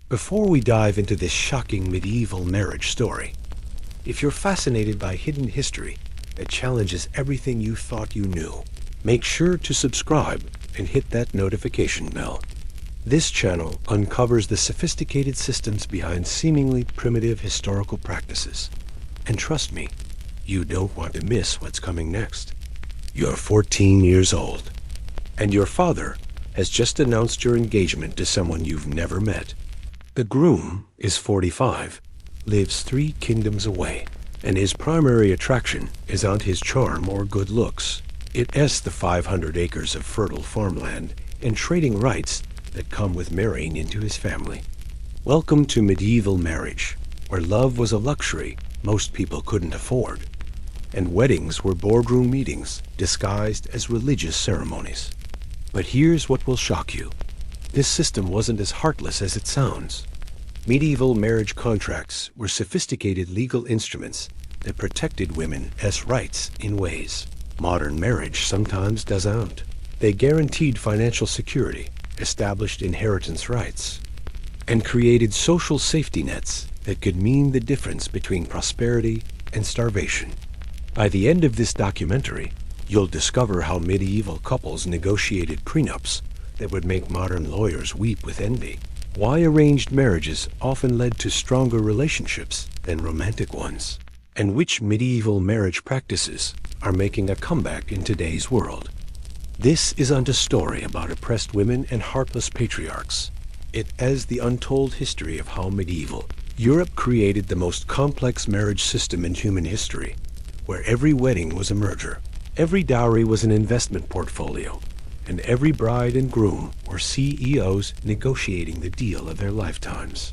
Before we dive into this shocking medieval marriage story, if you're fascinated by hidden history that challenges everything you thought you knew, make sure to subscribe and hit that notification bell. This channel uncovers the sophisticated systems behind seemingly primitive historical practices. And trust me, you don't want to miss what's coming next. You're 14 years old, and your father has just announced your engagement to someone you've never met. The groom is 45, lives 3 kingdoms away, and his primary attraction isn't his charm or good looks. It's the 500 acres of fertile farmland and trading rights that come with marrying into his family. Welcome to medieval marriage, where love was a luxury most people couldn't afford, and weddings were boardroom meetings disguised as religious ceremonies. But here's what will shock you. This system wasn't as heartless as it sounds. Medieval marriage contracts were sophisticated legal instruments that protected women's rights in ways modern marriage sometimes doesn't. They guaranteed financial security, established inheritance rights, and created social safety nets that could mean the difference between prosperity and starvation. By the end of this documentary, you'll discover how medieval couples negotiated prenups that would make modern lawyers weep with envy, why arranged marriages often led to stronger relationships than romantic ones, and which medieval marriage practices are making a comeback in today's world. This isn't a story about oppressed women and heartless patriarchs. It is the untold history of how medieval Europe created the most complex marriage system in human history, where every wedding was a merger, every dowry was an investment portfolio, and every bride and groom were CEOs negotiating the deal of their lifetimes.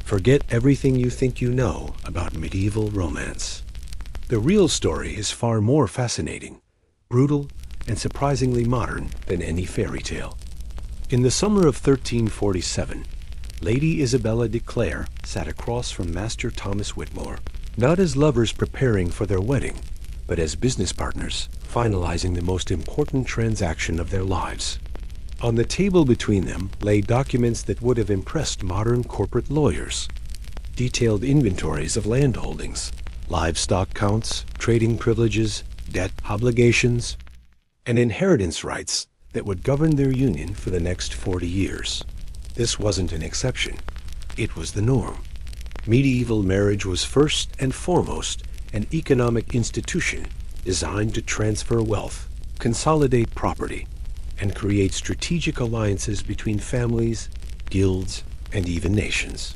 Forget everything you think you know about medieval romance. The real story is far more fascinating, brutal, and surprisingly modern than any fairy tale. In the summer of 1347, Lady Isabella de Clare sat across from Master Thomas Whitmore, not as lovers preparing for their wedding, but as business partners finalizing the most important transaction of their lives. On the table between them lay documents that would have impressed modern corporate lawyers. Detailed inventories of land holdings, livestock counts, trading privileges, debt obligations, and inheritance rights that would govern their union for the next 40 years. This wasn't an exception. It was the norm. Medieval marriage was first and foremost an economic institution designed to transfer wealth, consolidate property, and create strategic alliances between families, guilds, and even nations.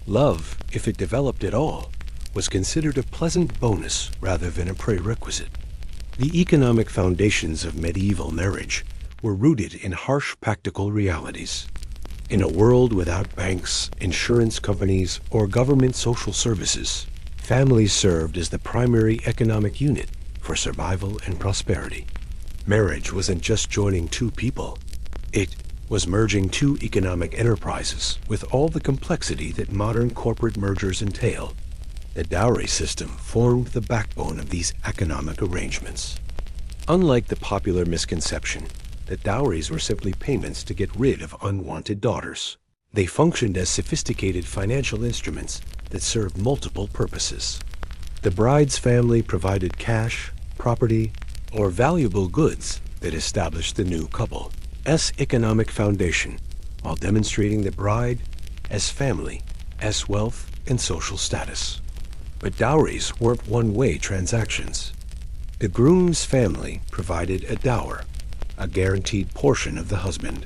Love, if it developed at all, was considered a pleasant bonus rather than a prerequisite. The economic foundations of medieval marriage were rooted in harsh practical realities. In a world without banks, insurance companies, or government social services, families served as the primary economic unit for survival and prosperity. Marriage wasn't just joining 2 people. It was merging 2 economic enterprises with all the complexity that modern corporate mergers entail. The dowry system formed the backbone of these economic arrangements. Unlike the popular misconception that dowries were simply payments to get rid of unwanted daughters, they functioned as sophisticated financial instruments that served multiple purposes. The bride's family provided cash, property, or valuable goods that established the new couple's economic foundation, while demonstrating the bride as family, as wealth and social status. But dowries weren't one-way transactions. The groom's family provided a dower, a guaranteed portion of the husband's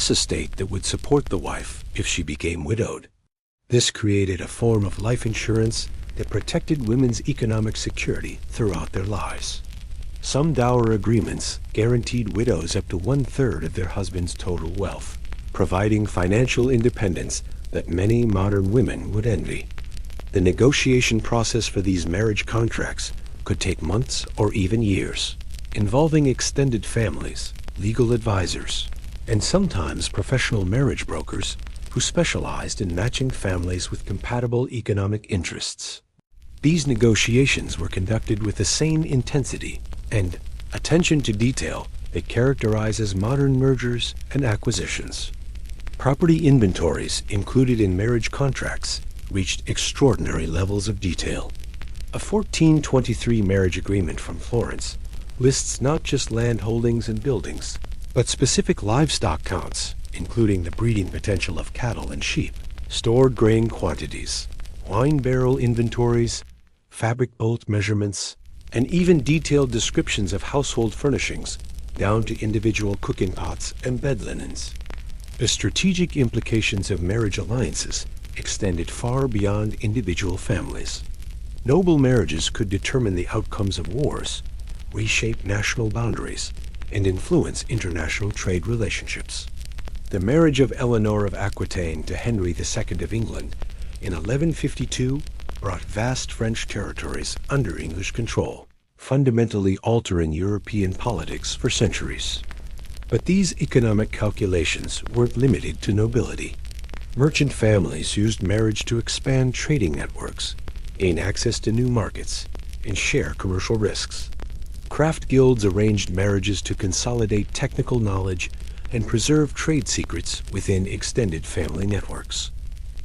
estate that would support the wife if she became widowed. This created a form of life insurance that protected women's economic security throughout their lives. Some dower agreements guaranteed widows up to 1/3 of their husband's total wealth, providing financial independence that many modern women would envy. The negotiation process for these marriage contracts could take months or even years, involving extended families, legal advisors, and sometimes professional marriage brokers who specialized in matching families with compatible economic interests. These negotiations were conducted with the same intensity and attention to detail that characterizes modern mergers and acquisitions. Property inventories included in marriage contracts reached extraordinary levels of detail. A 1423 marriage agreement from Florence lists not just land holdings and buildings, but specific livestock counts, including the breeding potential of cattle and sheep, stored grain quantities, wine barrel inventories, fabric bolt measurements, and even detailed descriptions of household furnishings, down to individual cooking pots and bed linens. The strategic implications of marriage alliances extended far beyond individual families. Noble marriages could determine the outcomes of wars, reshape national boundaries, and influence international trade relationships. The marriage of Eleanor of Aquitaine to Henry II of England in 1152 brought vast French territories under English control, fundamentally altering European politics for centuries. But these economic calculations weren't limited to nobility. Merchant families used marriage to expand trading networks, gain access to new markets, and share commercial risks. Craft guilds arranged marriages to consolidate technical knowledge and preserve trade secrets within extended family networks.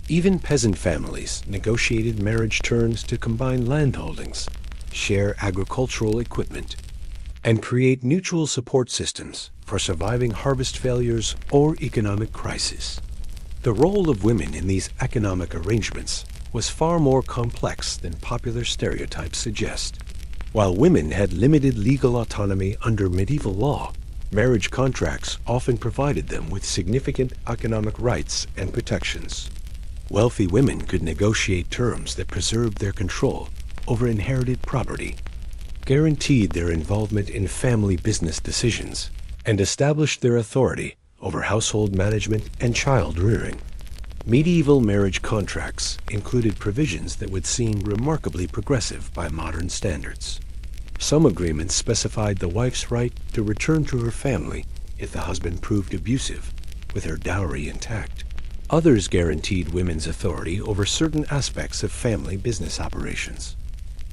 Even peasant families negotiated marriage terms to combine landholdings, share agricultural equipment, and create mutual support systems for surviving harvest failures or economic crises. The role of women in these economic arrangements was far more complex than popular stereotypes suggest. While women had limited legal autonomy under medieval law, marriage contracts often provided them with significant economic rights and protections. Wealthy women could negotiate terms that preserved their control over inherited property, guaranteed their involvement in family business decisions, and established their authority over household management and child rearing. Medieval marriage contracts included provisions that would seem remarkably progressive by modern standards. Some agreements specified the wife's right to return to her family if the husband proved abusive, with her dowry intact. Others guaranteed women's authority over certain aspects of family business operations.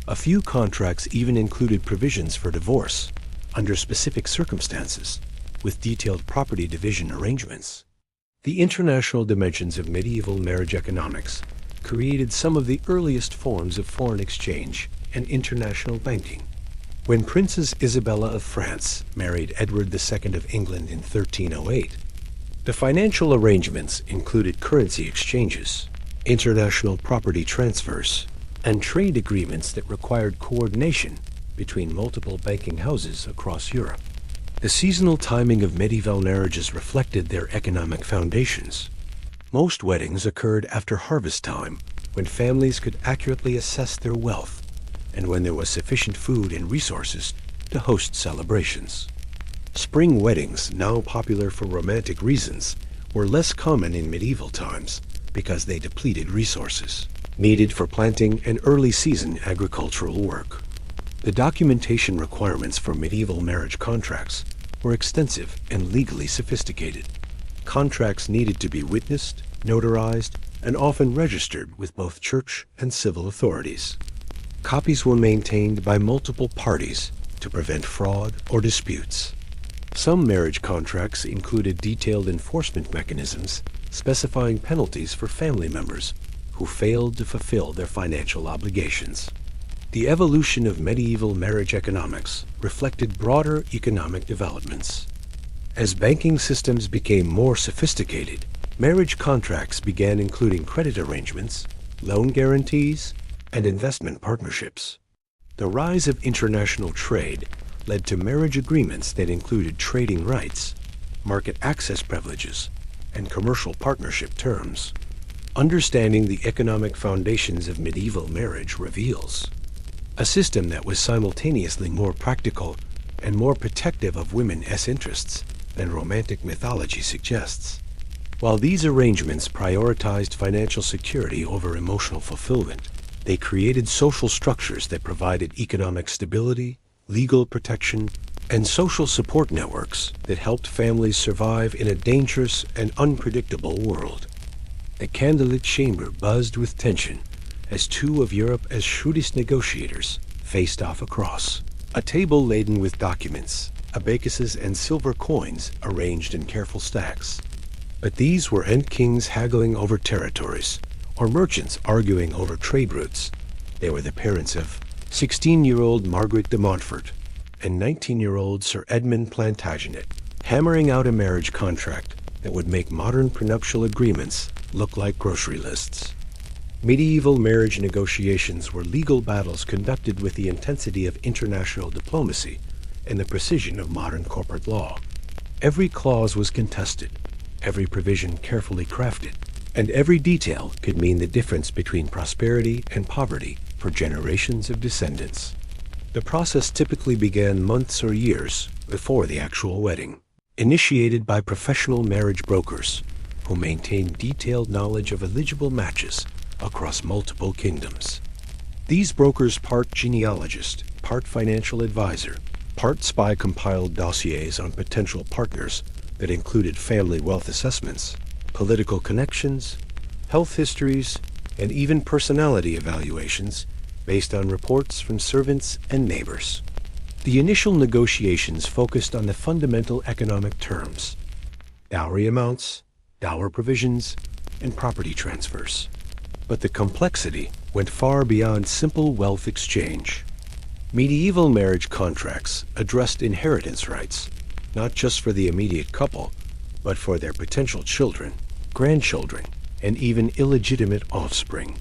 A few contracts even included provisions for divorce under specific circumstances, with detailed property division arrangements. The international dimensions of medieval marriage economics created some of the earliest forms of foreign exchange and international banking. When Princess Isabella of France married Edward II of England in 1308, the financial arrangements included currency exchanges, international property transfers, and trade agreements that required coordination between multiple banking houses across Europe. The seasonal timing of medieval marriages reflected their economic foundations. Most weddings occurred after harvest time, when families could accurately assess their wealth, and when there was sufficient food and resources to host celebrations. Spring weddings, now popular for romantic reasons, were less common in medieval times because they depleted resources needed for planting and early season agricultural work. The documentation requirements for medieval marriage contracts were extensive and legally sophisticated. Contracts needed to be witnessed, notarized, and often registered with both church and civil authorities. Copies were maintained by multiple parties to prevent fraud or disputes. Some marriage contracts included detailed enforcement mechanisms specifying penalties for family members who failed to fulfill their financial obligations. The evolution of medieval marriage economics reflected broader economic developments. As banking systems became more sophisticated, marriage contracts began including credit arrangements, loan guarantees, and investment partnerships. The rise of international trade led to marriage agreements that included trading rights, market access privileges, and commercial partnership terms. Understanding the economic foundations of medieval marriage reveals a system that was simultaneously more practical and more protective of women's interests than romantic mythology suggests. While these arrangements prioritized financial security over emotional fulfillment, they created social structures that provided economic stability, legal protection, and social support networks that helped families survive in a dangerous and unpredictable world. The candlelit chamber buzzed with tension as two of Europe's shrewdest negotiators faced off across. A table laden with documents, abacuses, and silver coins arranged in careful stacks. But these weren't kings haggling over territories or merchants arguing over trade routes. They were the parents of 16-year-old Margaret de Montfort and 19-year-old Sir Edmund Plantagenet, hammering out a marriage contract that would make modern prenuptial agreements look like grocery lists. Medieval marriage negotiations were legal battles conducted with the intensity of international diplomacy and the precision of modern corporate law. Every clause was contested, every provision carefully crafted, and every detail could mean the difference between prosperity and poverty for generations of descendants. The process typically began months or years before the actual wedding, initiated by professional marriage brokers who maintained detailed knowledge of eligible matches across multiple kingdoms. These brokers, part genealogist, part financial advisor, part spy, compiled dossiers on potential partners that included family wealth assessments, political connections, health histories, and even personality evaluations based on reports from servants and neighbors. The initial negotiations focused on the fundamental economic terms: dowry amounts, dower provisions, and property transfers. But the complexity went far beyond simple wealth exchange. Medieval marriage contracts addressed inheritance rights, not just for the immediate couple, but for their potential children, grandchildren, and even illegitimate offspring.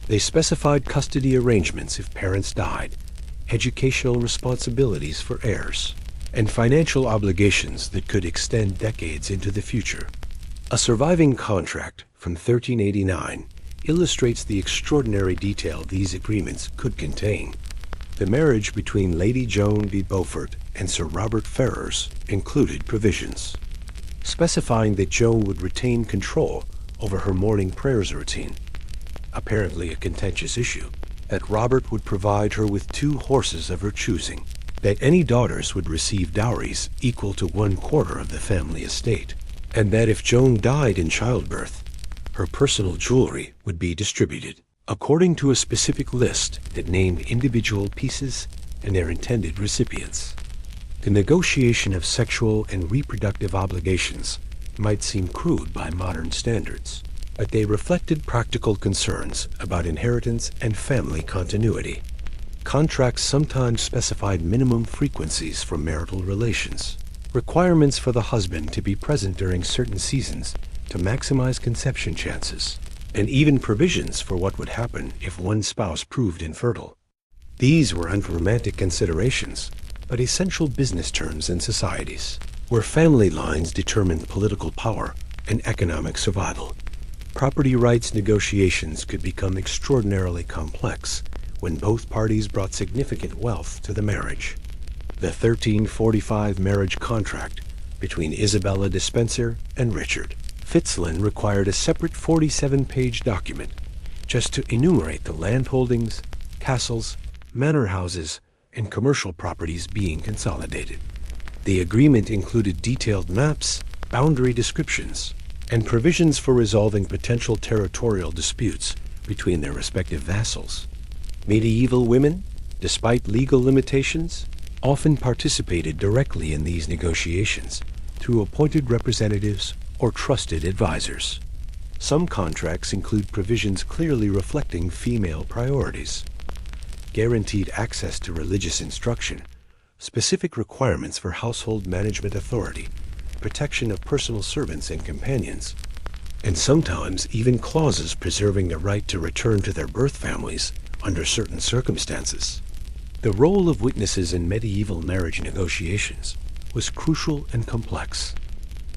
They specified custody arrangements if parents died, educational responsibilities for heirs, and financial obligations that could extend decades into the future. A surviving contract from 1389 illustrates the extraordinary detail these agreements could contain. The marriage between Lady Joan de Beaufort and Sir Robert Ferrers included provisions specifying that Joan would retain control over her morning prayers routine, apparently a contentious issue, that Robert would provide her with 2 horses of her choosing, that any daughters would receive dowries equal to 1/4 of the family estate, and that if Joan died in childbirth, her personal jewelry would be distributed according to a specific list that named individual pieces and their intended recipients. The negotiation of sexual and reproductive obligations might seem crude by modern standards, but they reflected practical concerns about inheritance and family continuity. Contracts sometimes specified minimum frequencies for marital relations, requirements for the husband to be present during certain seasons to maximize conception chances, and even provisions for what would happen if one spouse proved infertile. These were unromantic considerations, but essential business terms in societies where family lines determined political power and economic survival. Property rights negotiations could become extraordinarily complex when both parties brought significant wealth to the marriage. The 1345 marriage contract between Isabella de Spencer and Richard Fitzalan required a separate 47-page document just to enumerate the land holdings, castles, manor houses, and commercial properties being consolidated. The agreement included detailed maps, boundary descriptions, and provisions for resolving potential territorial disputes between their respective vassals. Medieval women, despite legal limitations, often participated directly in these negotiations through appointed representatives or trusted advisors. Some contracts include provisions clearly reflecting female priorities: guaranteed access to religious instruction, specific requirements for household management authority, protection of personal servants and companions, and sometimes even clauses preserving the right to return to their birth families under certain circumstances. The role of witnesses in medieval marriage negotiations was crucial and complex.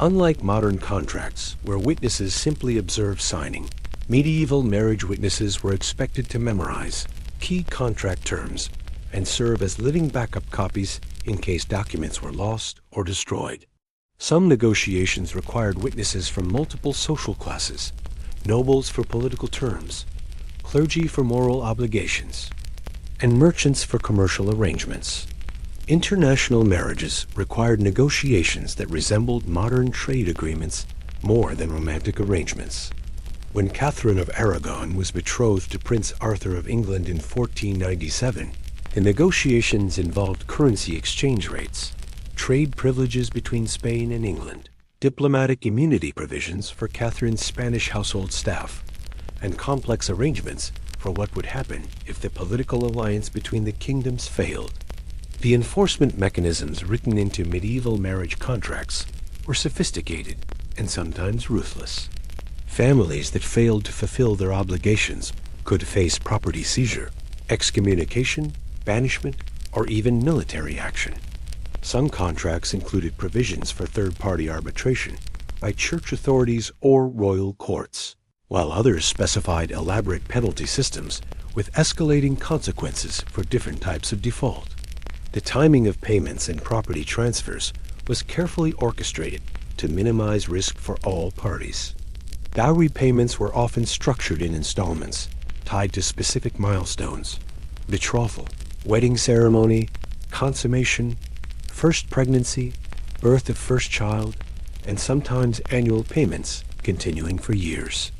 Unlike modern contracts, where witnesses simply observed signing, medieval marriage witnesses were expected to memorize key contract terms and serve as living backup copies in case documents were lost or destroyed. Some negotiations required witnesses from multiple social classes: nobles for political terms, clergy for moral obligations, and merchants for commercial arrangements. International marriages required negotiations that resembled modern trade agreements more than romantic arrangements. When Catherine of Aragon was betrothed to Prince Arthur of England in 1497, the negotiations involved currency exchange rates, trade privileges between Spain and England, diplomatic immunity provisions for Catherine's Spanish household staff, and complex arrangements for what would happen if the political alliance between the kingdoms failed. The enforcement mechanisms written into medieval marriage contracts were sophisticated and sometimes ruthless. Families that failed to fulfill their obligations could face property seizure, excommunication, banishment, or even military action. Some contracts included provisions for third-party arbitration by church authorities or royal courts, while others specified elaborate penalty systems with escalating consequences for different types of default. The timing of payments and property transfers was carefully orchestrated to minimize risk for all parties. Dowry payments were often structured in installments, tied to specific milestones: betrothal, wedding ceremony, consummation, first pregnancy, birth of first child, and sometimes annual payments continuing for years.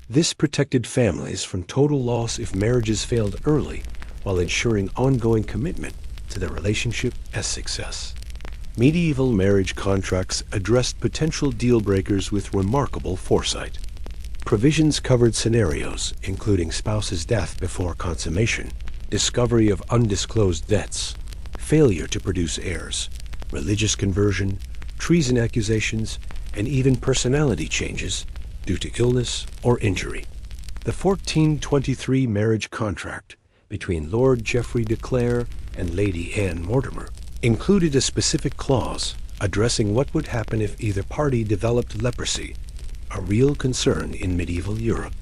This protected families from total loss if marriages failed early, while ensuring ongoing commitment to the relationship as success. Medieval marriage contracts addressed potential deal breakers with remarkable foresight. Provisions covered scenarios including spouse's death before consummation, discovery of undisclosed debts, failure to produce heirs, religious conversion, treason accusations, and even personality changes due to illness or injury. The 1423 marriage contract between Lord Geoffrey de Clare and Lady Anne Mortimer included a specific clause addressing what would happen if either party developed leprosy, a real concern in medieval Europe.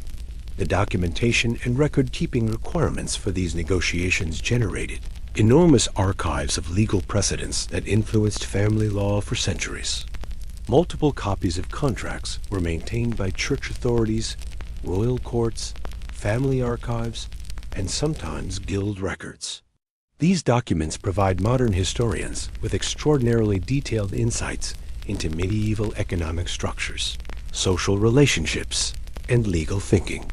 The documentation and record-keeping requirements for these negotiations generated enormous archives of legal precedents that influenced family law for centuries. Multiple copies of contracts were maintained by church authorities, royal courts, family archives, and sometimes guild records. These documents provide modern historians with extraordinarily detailed insights into medieval economic structures, social relationships, and legal thinking.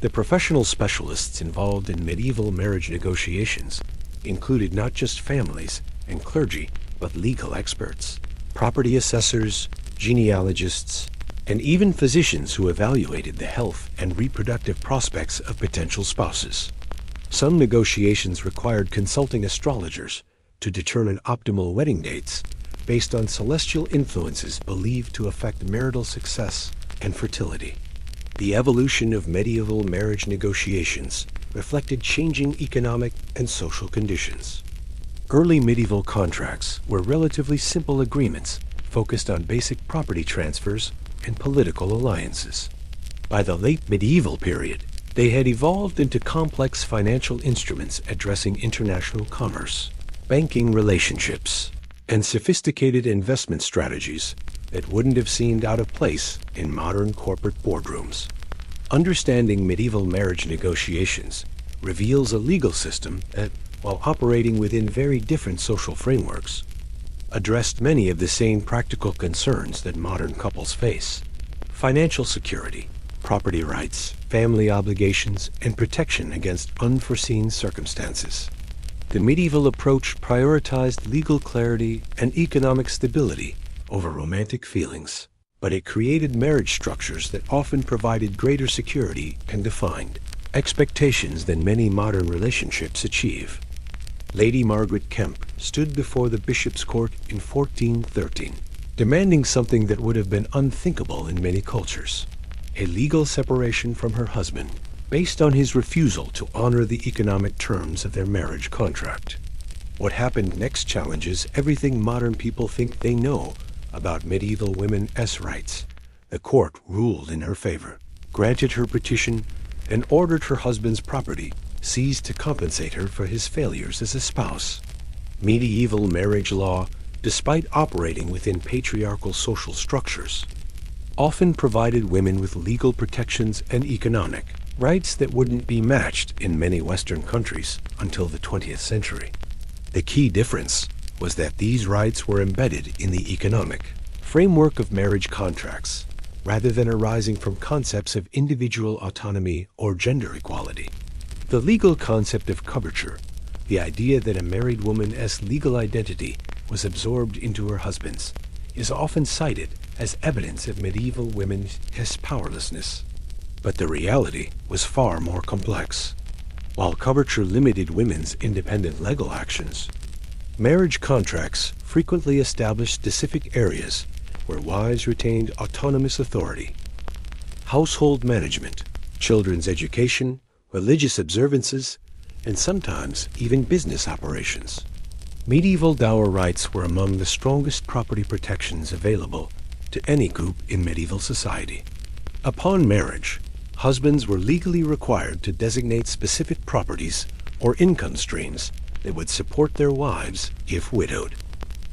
The professional specialists involved in medieval marriage negotiations included not just families and clergy, but legal experts, property assessors, genealogists, and even physicians who evaluated the health and reproductive prospects of potential spouses. Some negotiations required consulting astrologers to determine optimal wedding dates based on celestial influences believed to affect marital success and fertility. The evolution of medieval marriage negotiations reflected changing economic and social conditions. Early medieval contracts were relatively simple agreements focused on basic property transfers and political alliances. By the late medieval period, they had evolved into complex financial instruments addressing international commerce, banking relationships, and sophisticated investment strategies that wouldn't have seemed out of place in modern corporate boardrooms. Understanding medieval marriage negotiations reveals a legal system that, while operating within very different social frameworks, addressed many of the same practical concerns that modern couples face: financial security, property rights, family obligations, and protection against unforeseen circumstances. The medieval approach prioritized legal clarity and economic stability over romantic feelings, but it created marriage structures that often provided greater security and defined expectations than many modern relationships achieve. Lady Margaret Kemp stood before the bishop's court in 1413, demanding something that would have been unthinkable in many cultures: a legal separation from her husband, based on his refusal to honor the economic terms of their marriage contract. What happened next challenges everything modern people think they know about medieval women's rights. The court ruled in her favor, granted her petition, and ordered her husband's property seized to compensate her for his failures as a spouse. Medieval marriage law, despite operating within patriarchal social structures, often provided women with legal protections and economic rights that wouldn't be matched in many Western countries until the 20th century. The key difference was that these rights were embedded in the economic framework of marriage contracts, rather than arising from concepts of individual autonomy or gender equality. The legal concept of coverture, the idea that a married woman's legal identity was absorbed into her husband's, is often cited as evidence of medieval women's powerlessness. But the reality was far more complex. While coverture limited women's independent legal actions, marriage contracts frequently established specific areas where wives retained autonomous authority. Household management, children's education, religious observances, and sometimes even business operations. Medieval dower rights were among the strongest property protections available to any group in medieval society. Upon marriage, husbands were legally required to designate specific properties or income streams that would support their wives if widowed.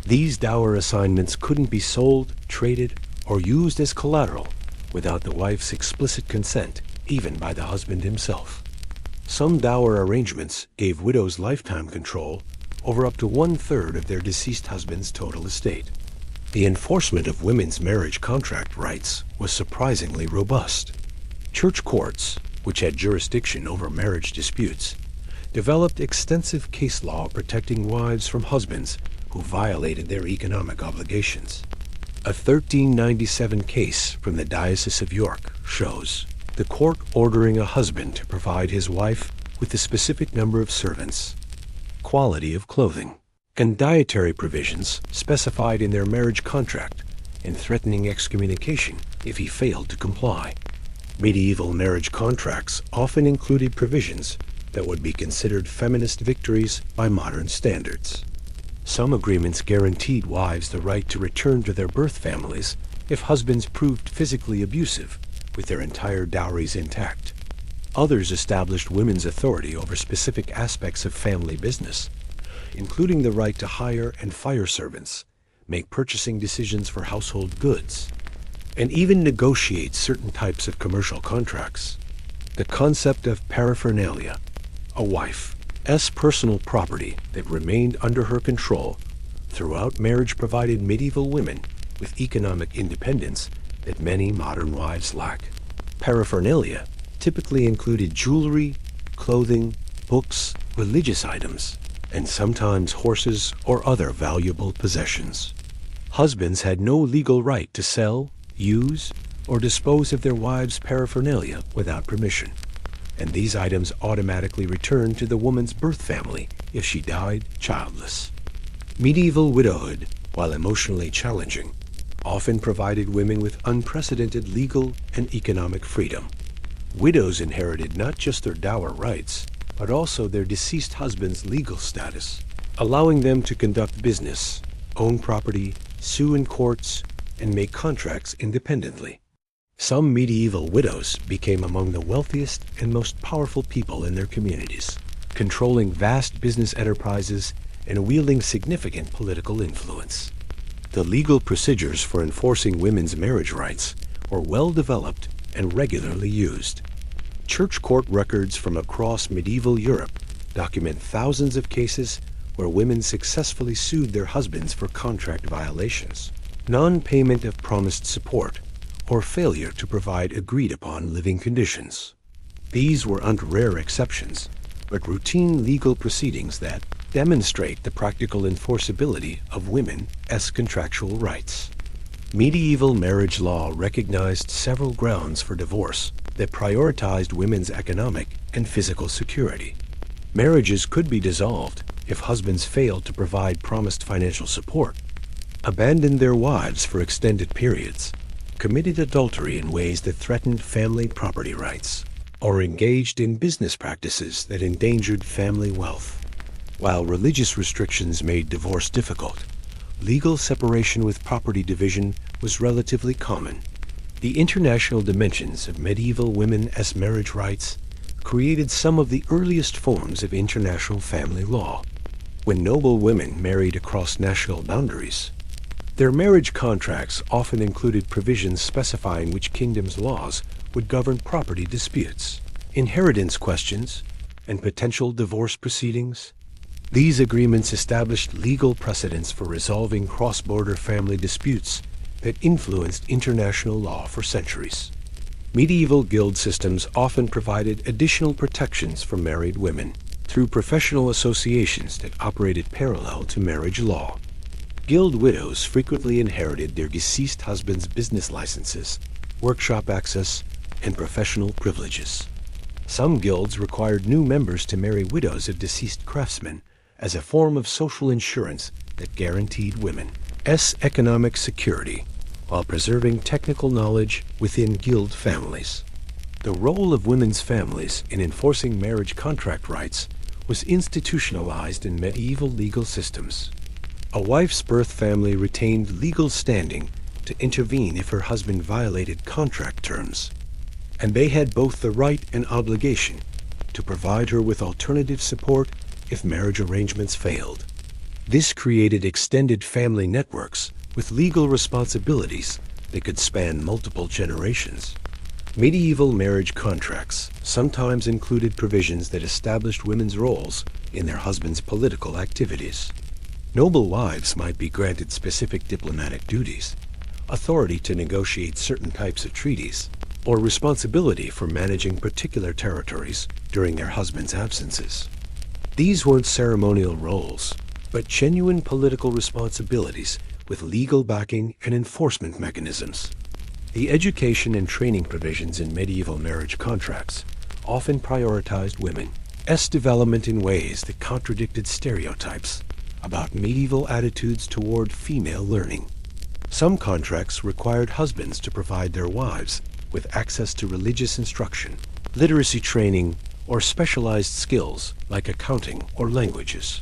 These dower assignments couldn't be sold, traded, or used as collateral without the wife's explicit consent, even by the husband himself. Some dower arrangements gave widows lifetime control over up to 1/3 of their deceased husband's total estate. The enforcement of women's marriage contract rights was surprisingly robust. Church courts, which had jurisdiction over marriage disputes, developed extensive case law protecting wives from husbands who violated their economic obligations. A 1397 case from the Diocese of York shows the court ordering a husband to provide his wife with a specific number of servants, quality of clothing, and dietary provisions specified in their marriage contract, and threatening excommunication if he failed to comply. Medieval marriage contracts often included provisions that would be considered feminist victories by modern standards. Some agreements guaranteed wives the right to return to their birth families if husbands proved physically abusive, with their entire dowries intact. Others established women's authority over specific aspects of family business, including the right to hire and fire servants, make purchasing decisions for household goods, and even negotiate certain types of commercial contracts. The concept of paraphernalia, a wife's personal property that remained under her control throughout marriage, provided medieval women with economic independence that many modern wives lack. Paraphernalia typically included jewelry, clothing, books, religious items, and sometimes horses or other valuable possessions. Husbands had no legal right to sell, use, or dispose of their wives' paraphernalia without permission, and these items automatically returned to the woman's birth family if she died childless. Medieval widowhood, while emotionally challenging, often provided women with unprecedented legal and economic freedom. Widows inherited not just their dower rights, but also their deceased husband's legal status, allowing them to conduct business, own property, sue in courts, and make contracts independently. Some medieval widows became among the wealthiest and most powerful people in their communities, controlling vast business enterprises and wielding significant political influence. The legal procedures for enforcing women's marriage rights were well developed and regularly used. Church court records from across medieval Europe document thousands of cases where women successfully sued their husbands for contract violations, non-payment of promised support, or failure to provide agreed-upon living conditions. These were rare exceptions, but routine legal proceedings that demonstrate the practical enforceability of women's contractual rights. Medieval marriage law recognized several grounds for divorce that prioritized women's economic and physical security. Marriages could be dissolved if husbands failed to provide promised financial support, abandoned their wives for extended periods, committed adultery in ways that threatened family property rights, or engaged in business practices that endangered family wealth. While religious restrictions made divorce difficult, legal separation with property division was relatively common. The international dimensions of medieval women's marriage rights created some of the earliest forms of international family law. When noble women married across national boundaries, their marriage contracts often included provisions specifying which kingdom's laws would govern property disputes, inheritance questions, and potential divorce proceedings. These agreements established legal precedents for resolving cross-border family disputes that influenced international law for centuries. Medieval guild systems often provided additional protections for married women through professional associations that operated parallel to marriage law. Guild widows frequently inherited their deceased husband's business licenses, workshop access, and professional privileges. Some guilds required new members to marry widows of deceased craftsmen as a form of social insurance that guaranteed women's economic security while preserving technical knowledge within guild families. The role of women's families in enforcing marriage contract rights was institutionalized in medieval legal systems. A wife's birth family retained legal standing to intervene if her husband violated contract terms, and they had both the right and obligation to provide her with alternative support if marriage arrangements failed. This created extended family networks with legal responsibilities that could span multiple generations. Medieval marriage contracts sometimes included provisions that established women's roles in their husbands' political activities. Noble wives might be granted specific diplomatic duties, authority to negotiate certain types of treaties, or responsibility for managing particular territories during their husbands' absences. These weren't ceremonial roles, but genuine political responsibilities with legal backing and enforcement mechanisms. The education and training provisions in medieval marriage contracts often prioritized women's development in ways that contradicted stereotypes about medieval attitudes toward female learning. Some contracts required husbands to provide their wives with access to religious instruction, literacy training, or specialized skills like accounting or languages.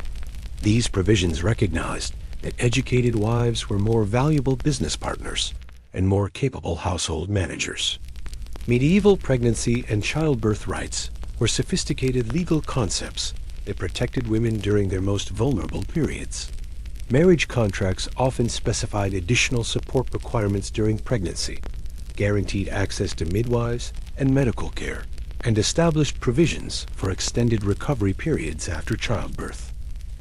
These provisions recognized that educated wives were more valuable business partners and more capable household managers. Medieval pregnancy and childbirth rights were sophisticated legal concepts that protected women during their most vulnerable periods. Marriage contracts often specified additional support requirements during pregnancy, guaranteed access to midwives and medical care, and established provisions for extended recovery periods after childbirth.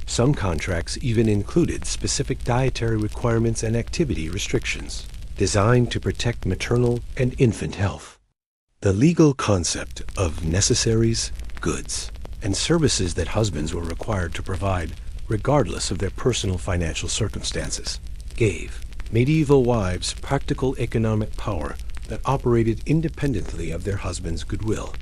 Some contracts even included specific dietary requirements and activity restrictions, designed to protect maternal and infant health. The legal concept of necessaries, goods, and services that husbands were required to provide regardless of their personal financial circumstances gave medieval wives practical economic power that operated independently of their husband's goodwill.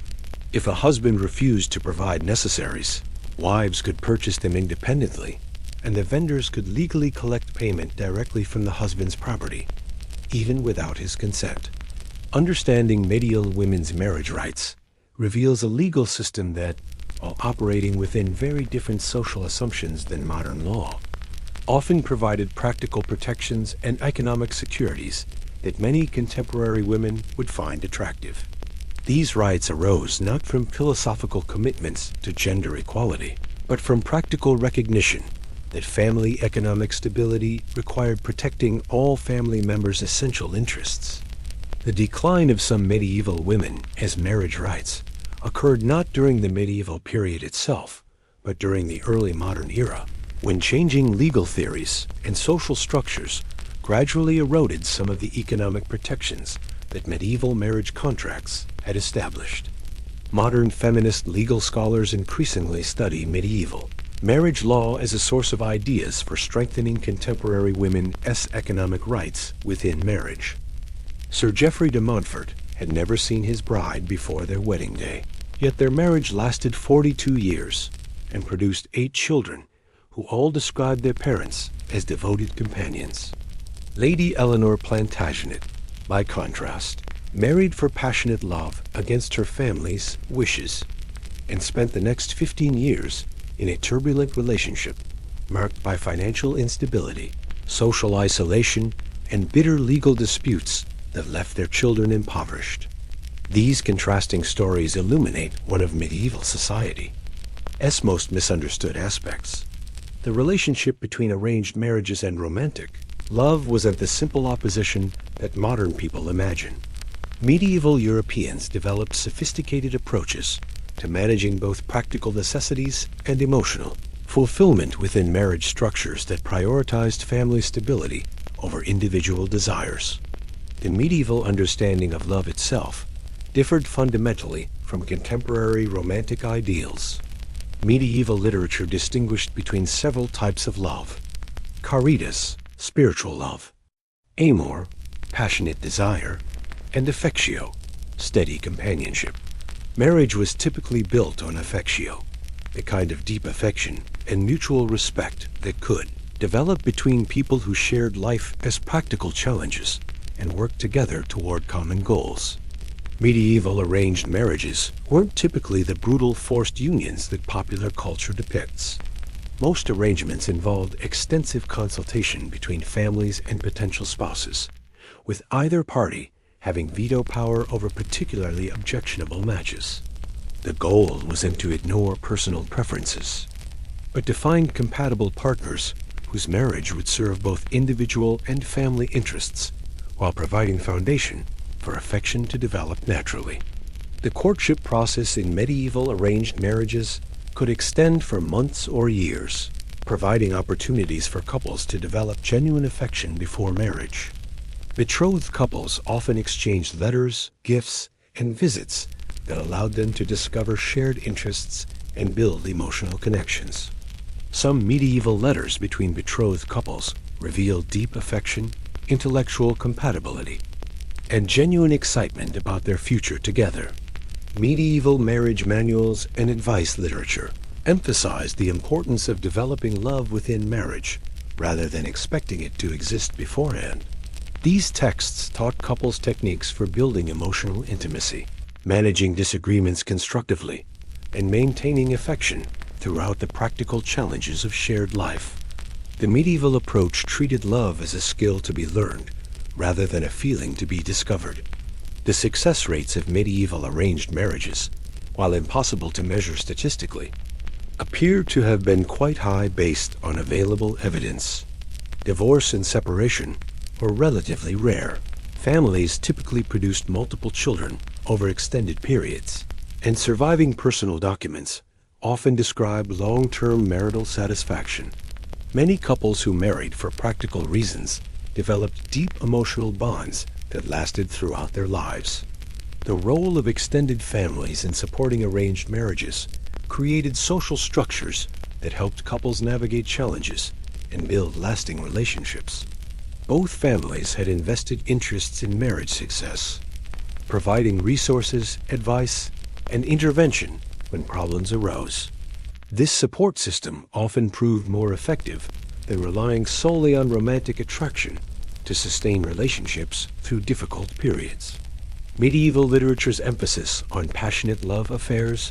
If a husband refused to provide necessaries, wives could purchase them independently, and the vendors could legally collect payment directly from the husband's property, even without his consent. Understanding medieval women's marriage rights reveals a legal system that, while operating within very different social assumptions than modern law, often provided practical protections and economic securities that many contemporary women would find attractive. These rights arose not from philosophical commitments to gender equality, but from practical recognition that family economic stability required protecting all family members' essential interests. The decline of some medieval women as marriage rights occurred not during the medieval period itself, but during the early modern era, when changing legal theories and social structures gradually eroded some of the economic protections that medieval marriage contracts had established. Modern feminist legal scholars increasingly study medieval marriage law as a source of ideas for strengthening contemporary women's economic rights within marriage. Sir Geoffrey de Montfort had never seen his bride before their wedding day, yet their marriage lasted 42 years and produced 8 children who all described their parents as devoted companions. Lady Eleanor Plantagenet, by contrast, married for passionate love against her family's wishes, and spent the next 15 years in a turbulent relationship marked by financial instability, social isolation, and bitter legal disputes that left their children impoverished. These contrasting stories illuminate one of medieval society's most misunderstood aspects. The relationship between arranged marriages and romantic love was at the simple opposition that modern people imagine. Medieval Europeans developed sophisticated approaches to managing both practical necessities and emotional fulfillment within marriage structures that prioritized family stability over individual desires. The medieval understanding of love itself differed fundamentally from contemporary romantic ideals. Medieval literature distinguished between several types of love: caritas, spiritual love; amor, passionate desire; and affectio, steady companionship. Marriage was typically built on affectio, a kind of deep affection and mutual respect that could develop between people who shared life as practical challenges and worked together toward common goals. Medieval arranged marriages weren't typically the brutal forced unions that popular culture depicts. Most arrangements involved extensive consultation between families and potential spouses, with either party having veto power over particularly objectionable matches. The goal wasn't to ignore personal preferences, but to find compatible partners whose marriage would serve both individual and family interests while providing foundation for affection to develop naturally. The courtship process in medieval arranged marriages could extend for months or years, providing opportunities for couples to develop genuine affection before marriage. Betrothed couples often exchanged letters, gifts, and visits that allowed them to discover shared interests and build emotional connections. Some medieval letters between betrothed couples revealed deep affection, intellectual compatibility, and genuine excitement about their future together. Medieval marriage manuals and advice literature emphasized the importance of developing love within marriage rather than expecting it to exist beforehand. These texts taught couples techniques for building emotional intimacy, managing disagreements constructively, and maintaining affection throughout the practical challenges of shared life. The medieval approach treated love as a skill to be learned rather than a feeling to be discovered. The success rates of medieval arranged marriages, while impossible to measure statistically, appear to have been quite high based on available evidence. Divorce and separation were relatively rare. Families typically produced multiple children over extended periods, and surviving personal documents often describe long-term marital satisfaction. Many couples who married for practical reasons developed deep emotional bonds that lasted throughout their lives. The role of extended families in supporting arranged marriages created social structures that helped couples navigate challenges and build lasting relationships. Both families had invested interests in marriage success, providing resources, advice, and intervention when problems arose. This support system often proved more effective than relying solely on romantic attraction to sustain relationships through difficult periods. Medieval literature's emphasis on passionate love affairs,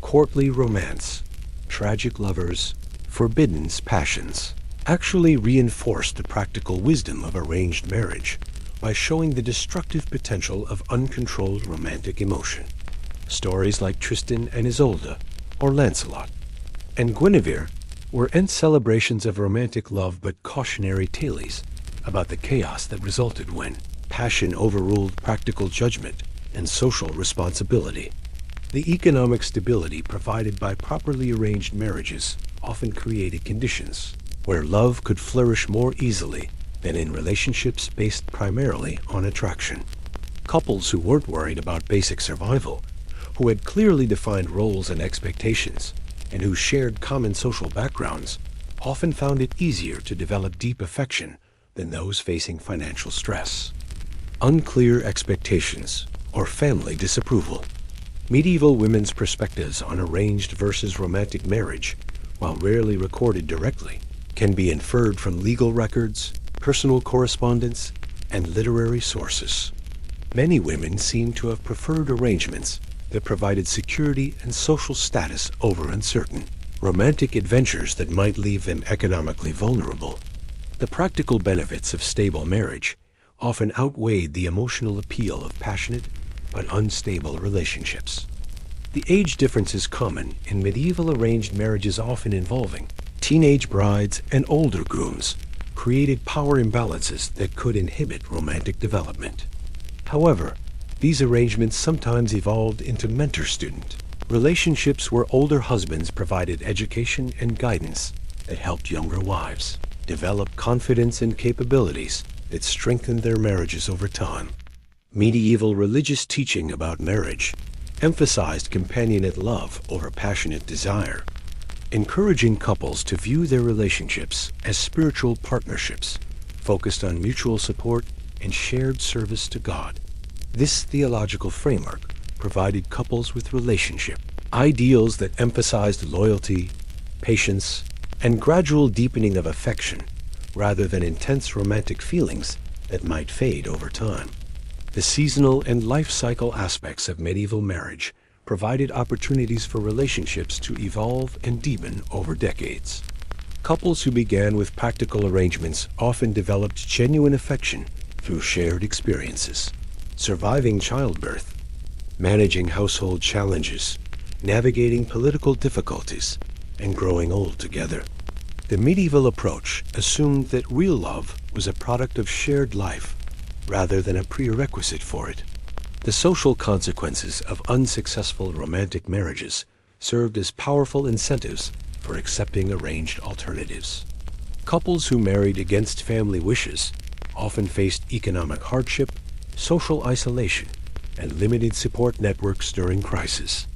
courtly romance, tragic lovers, forbidden passions, actually reinforced the practical wisdom of arranged marriage by showing the destructive potential of uncontrolled romantic emotion. Stories like Tristan and Isolde, or Lancelot, and Guinevere were celebrations of romantic love but cautionary tales about the chaos that resulted when passion overruled practical judgment and social responsibility. The economic stability provided by properly arranged marriages often created conditions where love could flourish more easily than in relationships based primarily on attraction. Couples who weren't worried about basic survival, who had clearly defined roles and expectations, and who shared common social backgrounds, often found it easier to develop deep affection than those facing financial stress. Unclear expectations or family disapproval. Medieval women's perspectives on arranged versus romantic marriage, while rarely recorded directly, can be inferred from legal records, personal correspondence, and literary sources. Many women seem to have preferred arrangements that provided security and social status over uncertain, romantic adventures that might leave them economically vulnerable. The practical benefits of stable marriage often outweighed the emotional appeal of passionate but unstable relationships. The age difference is common in medieval arranged marriages, often involving teenage brides and older grooms, created power imbalances that could inhibit romantic development. However, these arrangements sometimes evolved into mentor-student relationships where older husbands provided education and guidance that helped younger wives develop confidence and capabilities that strengthened their marriages over time. Medieval religious teaching about marriage emphasized companionate love over passionate desire, encouraging couples to view their relationships as spiritual partnerships focused on mutual support and shared service to God. This theological framework provided couples with relationship ideals that emphasized loyalty, patience, and gradual deepening of affection rather than intense romantic feelings that might fade over time. The seasonal and life cycle aspects of medieval marriage provided opportunities for relationships to evolve and deepen over decades. Couples who began with practical arrangements often developed genuine affection through shared experiences, surviving childbirth, managing household challenges, navigating political difficulties, and growing old together. The medieval approach assumed that real love was a product of shared life rather than a prerequisite for it. The social consequences of unsuccessful romantic marriages served as powerful incentives for accepting arranged alternatives. Couples who married against family wishes often faced economic hardship, social isolation, and limited support networks during crisis.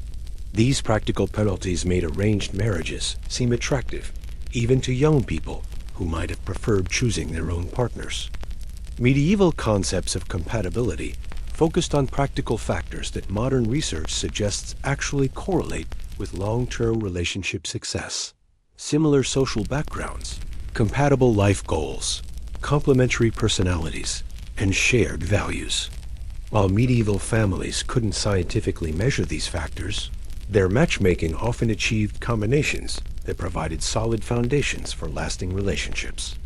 These practical penalties made arranged marriages seem attractive, even to young people who might have preferred choosing their own partners. Medieval concepts of compatibility focused on practical factors that modern research suggests actually correlate with long-term relationship success. Similar social backgrounds, compatible life goals, complementary personalities, and shared values. While medieval families couldn't scientifically measure these factors, their matchmaking often achieved combinations that provided solid foundations for lasting relationships.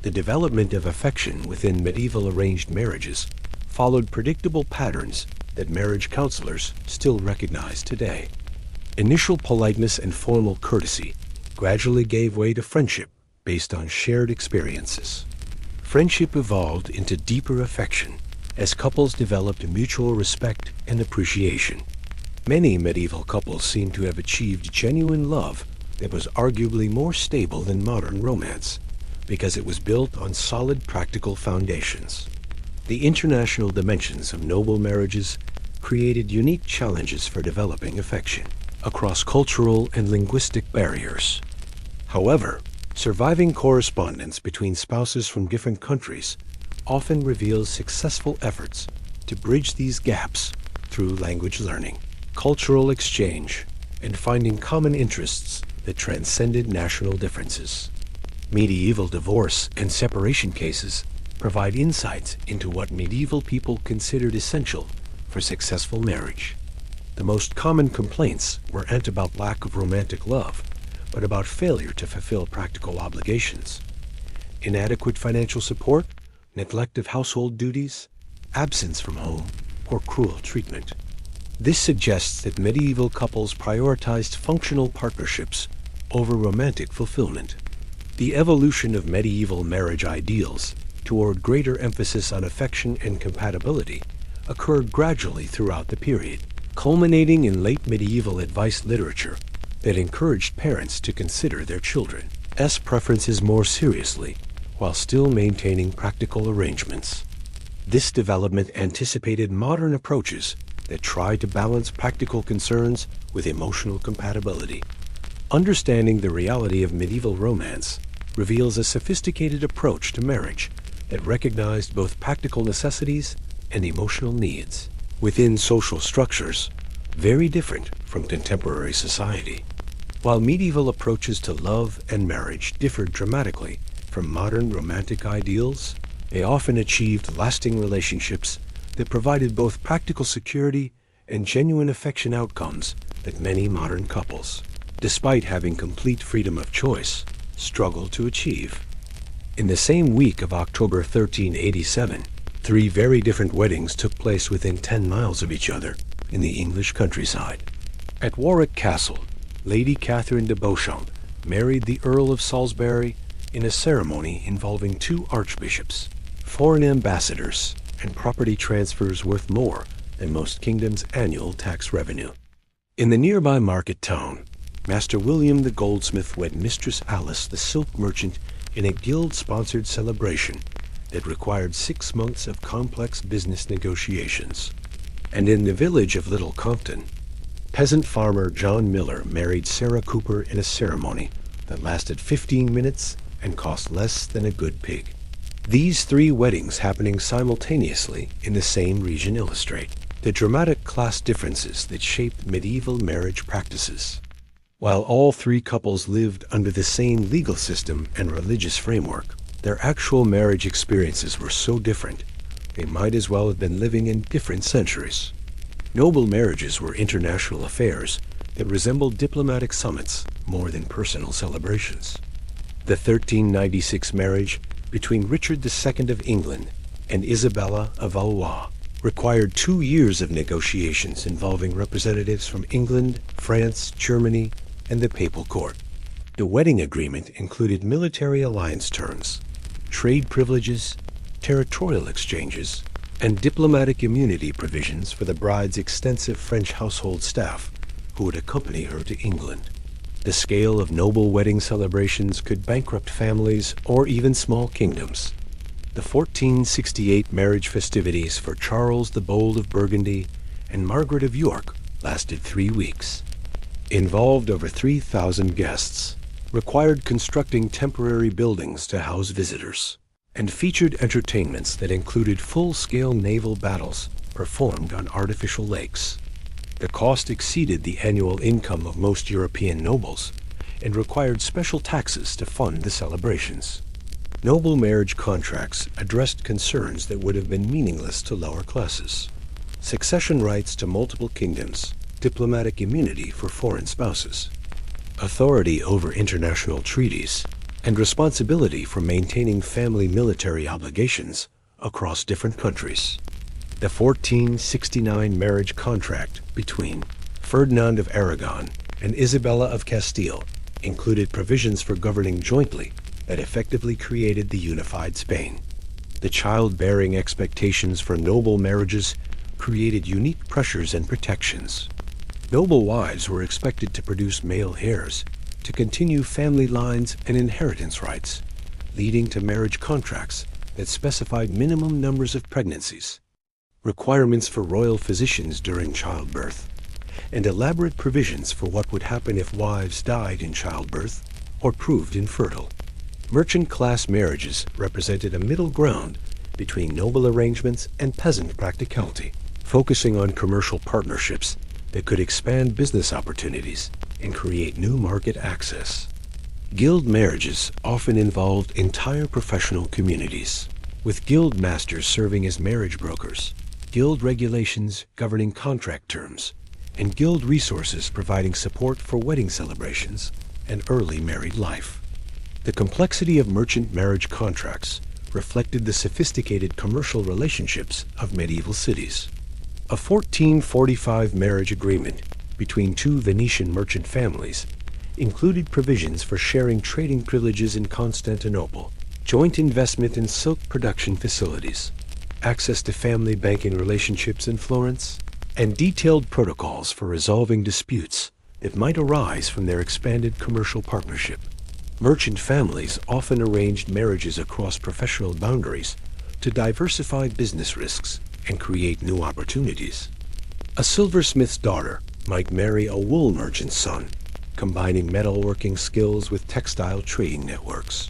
The development of affection within medieval arranged marriages followed predictable patterns that marriage counselors still recognize today. Initial politeness and formal courtesy gradually gave way to friendship based on shared experiences. Friendship evolved into deeper affection as couples developed mutual respect and appreciation. Many medieval couples seem to have achieved genuine love that was arguably more stable than modern romance because it was built on solid practical foundations. The international dimensions of noble marriages created unique challenges for developing affection across cultural and linguistic barriers. However, surviving correspondence between spouses from different countries often reveals successful efforts to bridge these gaps through language learning, cultural exchange, and finding common interests that transcended national differences. Medieval divorce and separation cases provide insights into what medieval people considered essential for successful marriage. The most common complaints weren't about lack of romantic love, but about failure to fulfill practical obligations. Inadequate financial support, neglect of household duties, absence from home, or cruel treatment. This suggests that medieval couples prioritized functional partnerships over romantic fulfillment. The evolution of medieval marriage ideals toward greater emphasis on affection and compatibility occurred gradually throughout the period, culminating in late medieval advice literature that encouraged parents to consider their children's preferences more seriously while still maintaining practical arrangements. This development anticipated modern approaches that try to balance practical concerns with emotional compatibility. Understanding the reality of medieval romance reveals a sophisticated approach to marriage that recognized both practical necessities and emotional needs within social structures very different from contemporary society. While medieval approaches to love and marriage differed dramatically from modern romantic ideals, they often achieved lasting relationships that provided both practical security and genuine affection outcomes that many modern couples, despite having complete freedom of choice, struggle to achieve. In the same week of October 1387, 3 very different weddings took place within 10 miles of each other in the English countryside. At Warwick Castle, Lady Catherine de Beauchamp married the Earl of Salisbury in a ceremony involving 2 archbishops, foreign ambassadors, and property transfers worth more than most kingdoms' annual tax revenue. In the nearby market town, Master William the goldsmith wed Mistress Alice the silk merchant in a guild-sponsored celebration that required 6 months of complex business negotiations. And in the village of Little Compton, peasant farmer John Miller married Sarah Cooper in a ceremony that lasted 15 minutes and cost less than a good pig. These three weddings happening simultaneously in the same region illustrate the dramatic class differences that shaped medieval marriage practices. While all three couples lived under the same legal system and religious framework, their actual marriage experiences were so different, they might as well have been living in different centuries. Noble marriages were international affairs that resembled diplomatic summits more than personal celebrations. The 1396 marriage between Richard II of England and Isabella of Valois required 2 years of negotiations involving representatives from England, France, Germany, and the Papal Court. The wedding agreement included military alliance terms, trade privileges, territorial exchanges, and diplomatic immunity provisions for the bride's extensive French household staff who would accompany her to England. The scale of noble wedding celebrations could bankrupt families or even small kingdoms. The 1468 marriage festivities for Charles the Bold of Burgundy and Margaret of York lasted 3 weeks. Involved over 3,000 guests, required constructing temporary buildings to house visitors, and featured entertainments that included full-scale naval battles performed on artificial lakes. The cost exceeded the annual income of most European nobles and required special taxes to fund the celebrations. Noble marriage contracts addressed concerns that would have been meaningless to lower classes: succession rights to multiple kingdoms, diplomatic immunity for foreign spouses, authority over international treaties, and responsibility for maintaining family military obligations across different countries. The 1469 marriage contract between Ferdinand of Aragon and Isabella of Castile included provisions for governing jointly that effectively created the unified Spain. The childbearing expectations for noble marriages created unique pressures and protections. Noble wives were expected to produce male heirs, to continue family lines and inheritance rights, leading to marriage contracts that specified minimum numbers of pregnancies, requirements for royal physicians during childbirth, and elaborate provisions for what would happen if wives died in childbirth or proved infertile. Merchant-class marriages represented a middle ground between noble arrangements and peasant practicality, focusing on commercial partnerships that could expand business opportunities and create new market access. Guild marriages often involved entire professional communities, with guild masters serving as marriage brokers, guild regulations governing contract terms, and guild resources providing support for wedding celebrations and early married life. The complexity of merchant marriage contracts reflected the sophisticated commercial relationships of medieval cities. A 1445 marriage agreement between 2 Venetian merchant families included provisions for sharing trading privileges in Constantinople, joint investment in silk production facilities, access to family banking relationships in Florence, and detailed protocols for resolving disputes that might arise from their expanded commercial partnership. Merchant families often arranged marriages across professional boundaries to diversify business risks and create new opportunities. A silversmith's daughter might marry a wool merchant's son, combining metalworking skills with textile trading networks.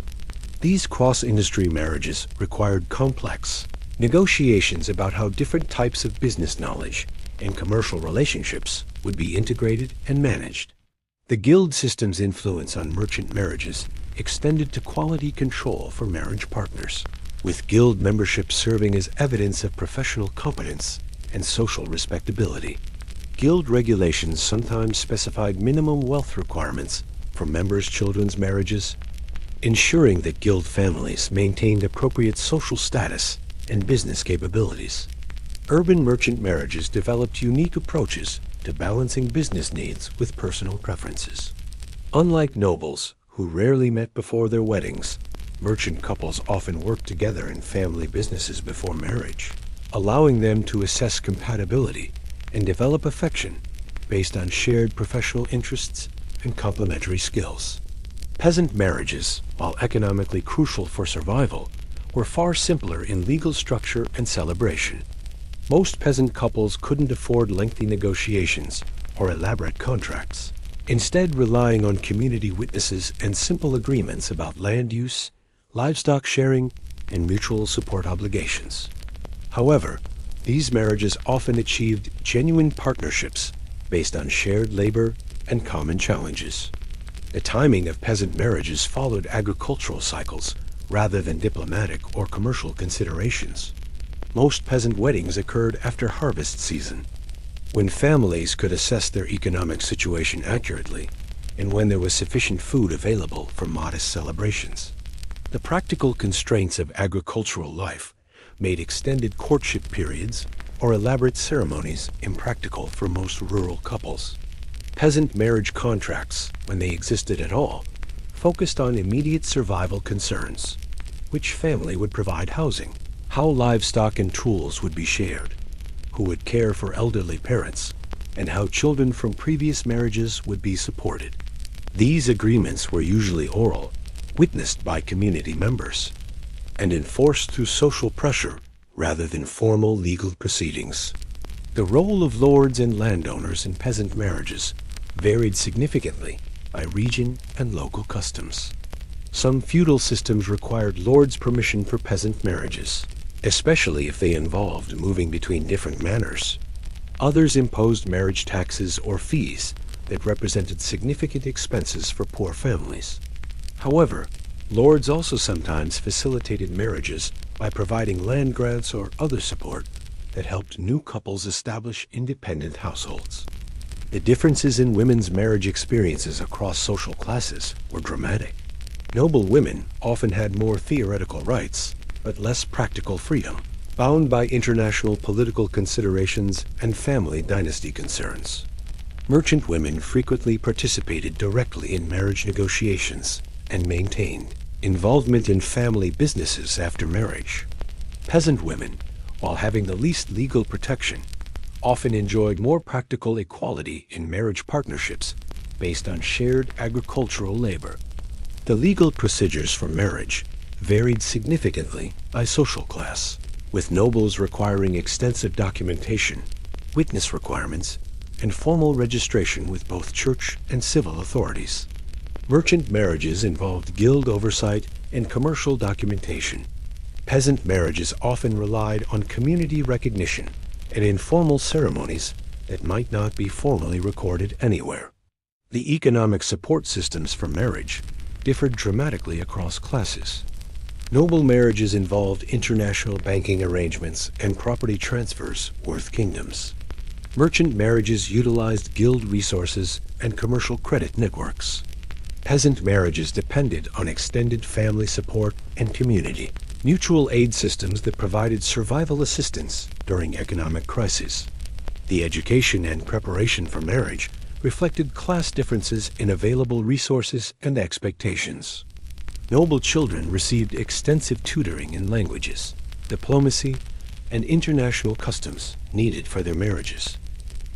These cross-industry marriages required complex negotiations about how different types of business knowledge and commercial relationships would be integrated and managed. The guild system's influence on merchant marriages extended to quality control for marriage partners, with guild membership serving as evidence of professional competence and social respectability. Guild regulations sometimes specified minimum wealth requirements for members' children's marriages, ensuring that guild families maintained appropriate social status and business capabilities. Urban merchant marriages developed unique approaches to balancing business needs with personal preferences. Unlike nobles, who rarely met before their weddings, merchant couples often worked together in family businesses before marriage, allowing them to assess compatibility and develop affection based on shared professional interests and complementary skills. Peasant marriages, while economically crucial for survival, were far simpler in legal structure and celebration. Most peasant couples couldn't afford lengthy negotiations or elaborate contracts, instead relying on community witnesses and simple agreements about land use, livestock sharing, and mutual support obligations. However, these marriages often achieved genuine partnerships based on shared labor and common challenges. The timing of peasant marriages followed agricultural cycles rather than diplomatic or commercial considerations. Most peasant weddings occurred after harvest season, when families could assess their economic situation accurately and when there was sufficient food available for modest celebrations. The practical constraints of agricultural life made extended courtship periods or elaborate ceremonies impractical for most rural couples. Peasant marriage contracts, when they existed at all, focused on immediate survival concerns: which family would provide housing, how livestock and tools would be shared, who would care for elderly parents, and how children from previous marriages would be supported. These agreements were usually oral, witnessed by community members, and enforced through social pressure rather than formal legal proceedings. The role of lords and landowners in peasant marriages varied significantly by region and local customs. Some feudal systems required lords' permission for peasant marriages, especially if they involved moving between different manors. Others imposed marriage taxes or fees that represented significant expenses for poor families. However, lords also sometimes facilitated marriages by providing land grants or other support that helped new couples establish independent households. The differences in women's marriage experiences across social classes were dramatic. Noble women often had more theoretical rights, but less practical freedom, bound by international political considerations and family dynasty concerns. Merchant women frequently participated directly in marriage negotiations and maintained involvement in family businesses after marriage. Peasant women, while having the least legal protection, often enjoyed more practical equality in marriage partnerships based on shared agricultural labor. The legal procedures for marriage varied significantly by social class, with nobles requiring extensive documentation, witness requirements, and formal registration with both church and civil authorities. Merchant marriages involved guild oversight and commercial documentation. Peasant marriages often relied on community recognition and informal ceremonies that might not be formally recorded anywhere. The economic support systems for marriage differed dramatically across classes. Noble marriages involved international banking arrangements and property transfers worth kingdoms. Merchant marriages utilized guild resources and commercial credit networks. Peasant marriages depended on extended family support and community mutual aid systems that provided survival assistance during economic crises. The education and preparation for marriage reflected class differences in available resources and expectations. Noble children received extensive tutoring in languages, diplomacy, and international customs needed for their marriages.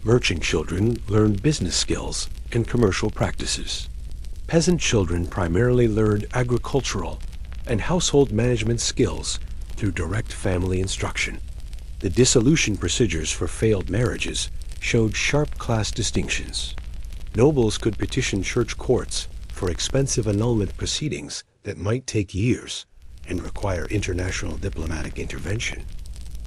Merchant children learned business skills and commercial practices. Peasant children primarily learned agricultural and household management skills through direct family instruction. The dissolution procedures for failed marriages showed sharp class distinctions. Nobles could petition church courts for expensive annulment proceedings that might take years and require international diplomatic intervention.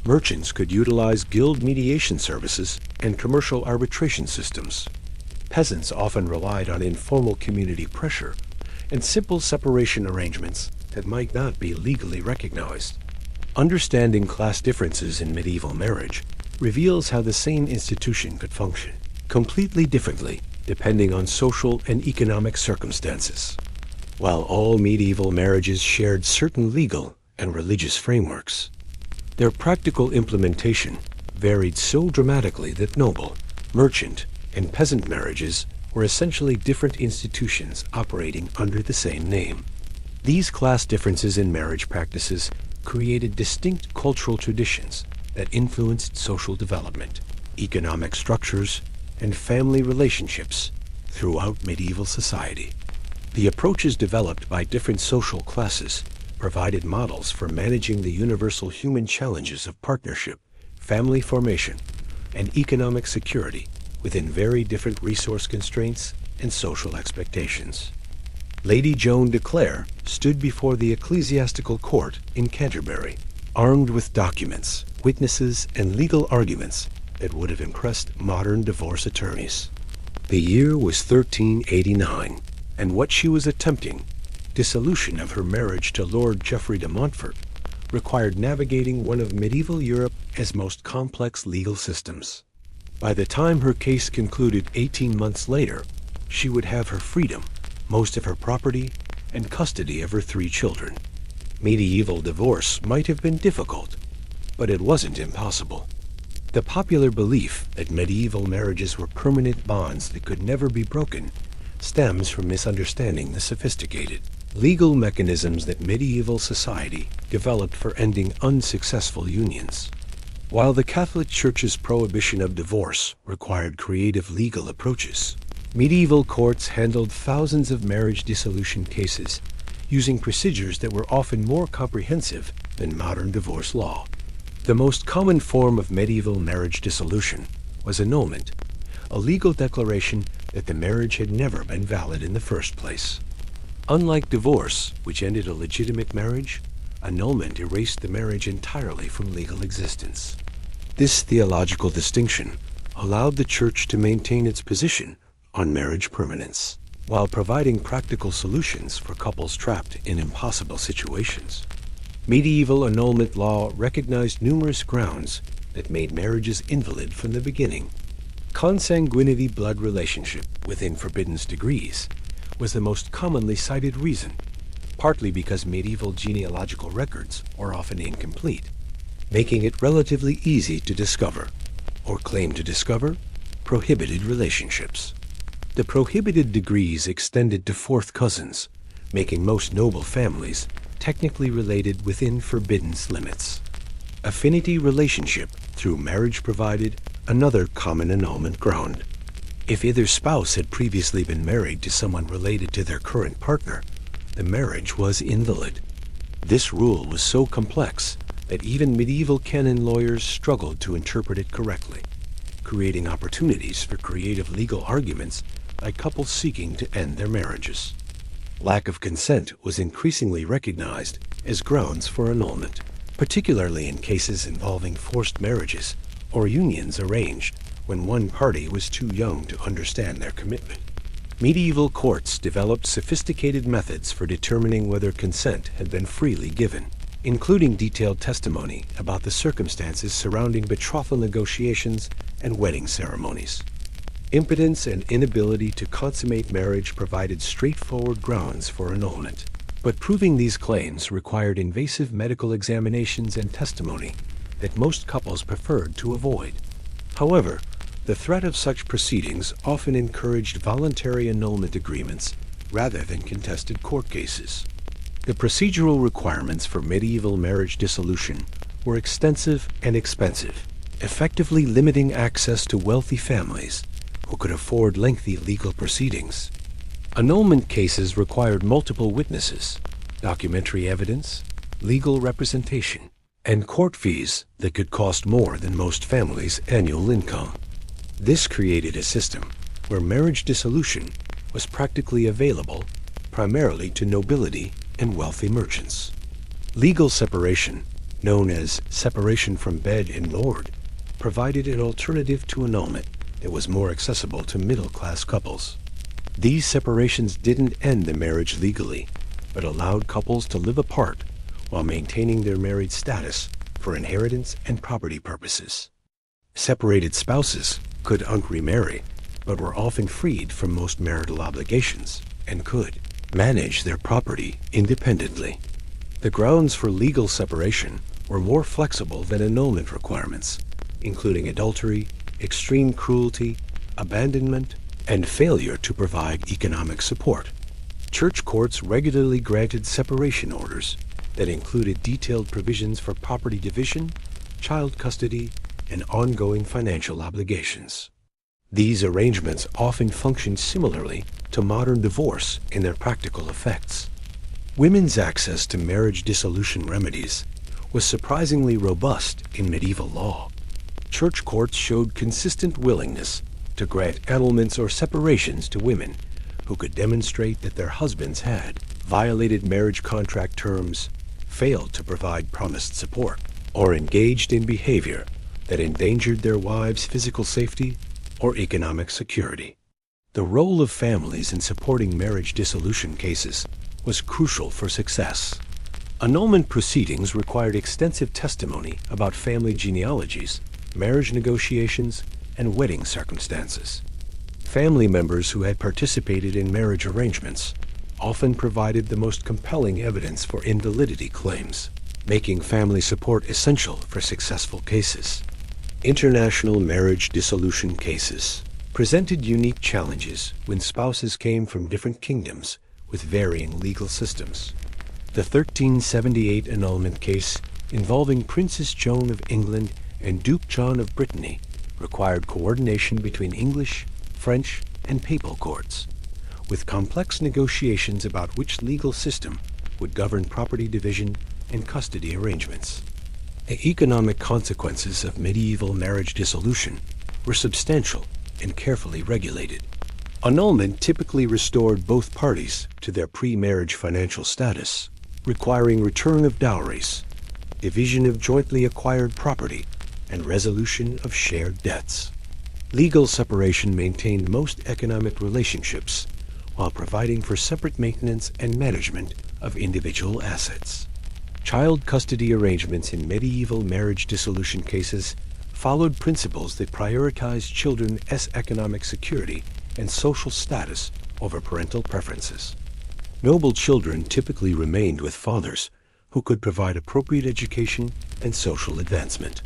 Merchants could utilize guild mediation services and commercial arbitration systems. Peasants often relied on informal community pressure and simple separation arrangements that might not be legally recognized. Understanding class differences in medieval marriage reveals how the same institution could function completely differently depending on social and economic circumstances. While all medieval marriages shared certain legal and religious frameworks, their practical implementation varied so dramatically that noble, merchant, and peasant marriages were essentially different institutions operating under the same name. These class differences in marriage practices created distinct cultural traditions that influenced social development, economic structures, and family relationships throughout medieval society. The approaches developed by different social classes provided models for managing the universal human challenges of partnership, family formation, and economic security within very different resource constraints and social expectations. Lady Joan de Clare stood before the ecclesiastical court in Canterbury, armed with documents, witnesses, and legal arguments that would have impressed modern divorce attorneys. The year was 1389, and what she was attempting, dissolution of her marriage to Lord Geoffrey de Montfort, required navigating one of medieval Europe's most complex legal systems. By the time her case concluded 18 months later, she would have her freedom, most of her property, and custody of her 3 children. Medieval divorce might have been difficult, but it wasn't impossible. The popular belief that medieval marriages were permanent bonds that could never be broken stems from misunderstanding the sophisticated legal mechanisms that medieval society developed for ending unsuccessful unions. While the Catholic Church's prohibition of divorce required creative legal approaches, medieval courts handled thousands of marriage dissolution cases using procedures that were often more comprehensive than modern divorce law. The most common form of medieval marriage dissolution was annulment, a legal declaration that the marriage had never been valid in the first place. Unlike divorce, which ended a legitimate marriage, annulment erased the marriage entirely from legal existence. This theological distinction allowed the Church to maintain its position on marriage permanence, while providing practical solutions for couples trapped in impossible situations. Medieval annulment law recognized numerous grounds that made marriages invalid from the beginning. Consanguinity blood relationship within forbidden degrees was the most commonly cited reason, partly because medieval genealogical records were often incomplete, making it relatively easy to discover, or claim to discover, prohibited relationships. The prohibited degrees extended to 4th cousins, making most noble families technically related within forbidden limits. Affinity relationship through marriage provided another common annulment ground. If either spouse had previously been married to someone related to their current partner, the marriage was invalid. This rule was so complex that even medieval canon lawyers struggled to interpret it correctly, creating opportunities for creative legal arguments by couples seeking to end their marriages. Lack of consent was increasingly recognized as grounds for annulment, particularly in cases involving forced marriages or unions arranged when one party was too young to understand their commitment. Medieval courts developed sophisticated methods for determining whether consent had been freely given, including detailed testimony about the circumstances surrounding betrothal negotiations and wedding ceremonies. Impotence and inability to consummate marriage provided straightforward grounds for annulment, but proving these claims required invasive medical examinations and testimony that most couples preferred to avoid. However, the threat of such proceedings often encouraged voluntary annulment agreements rather than contested court cases. The procedural requirements for medieval marriage dissolution were extensive and expensive, effectively limiting access to wealthy families who could afford lengthy legal proceedings. Annulment cases required multiple witnesses, documentary evidence, legal representation, and court fees that could cost more than most families' annual income. This created a system where marriage dissolution was practically available primarily to nobility and wealthy merchants. Legal separation, known as separation from bed and lord, provided an alternative to annulment that was more accessible to middle-class couples. These separations didn't end the marriage legally, but allowed couples to live apart while maintaining their married status for inheritance and property purposes. Separated spouses could remarry, but were often freed from most marital obligations and could manage their property independently. The grounds for legal separation were more flexible than annulment requirements, including adultery, extreme cruelty, abandonment, and failure to provide economic support. Church courts regularly granted separation orders that included detailed provisions for property division, child custody, and ongoing financial obligations. These arrangements often functioned similarly to modern divorce in their practical effects. Women's access to marriage dissolution remedies was surprisingly robust in medieval law. Church courts showed consistent willingness to grant annulments or separations to women who could demonstrate that their husbands had violated marriage contract terms, failed to provide promised support, or engaged in behavior that endangered their wives' physical safety or economic security. The role of families in supporting marriage dissolution cases was crucial for success. Annulment proceedings required extensive testimony about family genealogies, marriage negotiations, and wedding circumstances. Family members who had participated in marriage arrangements often provided the most compelling evidence for invalidity claims, making family support essential for successful cases. International marriage dissolution cases presented unique challenges when spouses came from different kingdoms with varying legal systems. The 1378 annulment case involving Princess Joan of England and Duke John of Brittany required coordination between English, French, and papal courts, with complex negotiations about which legal system would govern property division and custody arrangements. The economic consequences of medieval marriage dissolution were substantial and carefully regulated. Annulment typically restored both parties to their pre-marriage financial status, requiring return of dowries, division of jointly acquired property, and resolution of shared debts. Legal separation maintained most economic relationships while providing for separate maintenance and management of individual assets. Child custody arrangements in medieval marriage dissolution cases followed principles that prioritized children's economic security and social status over parental preferences. Noble children typically remained with fathers who could provide appropriate education and social advancement.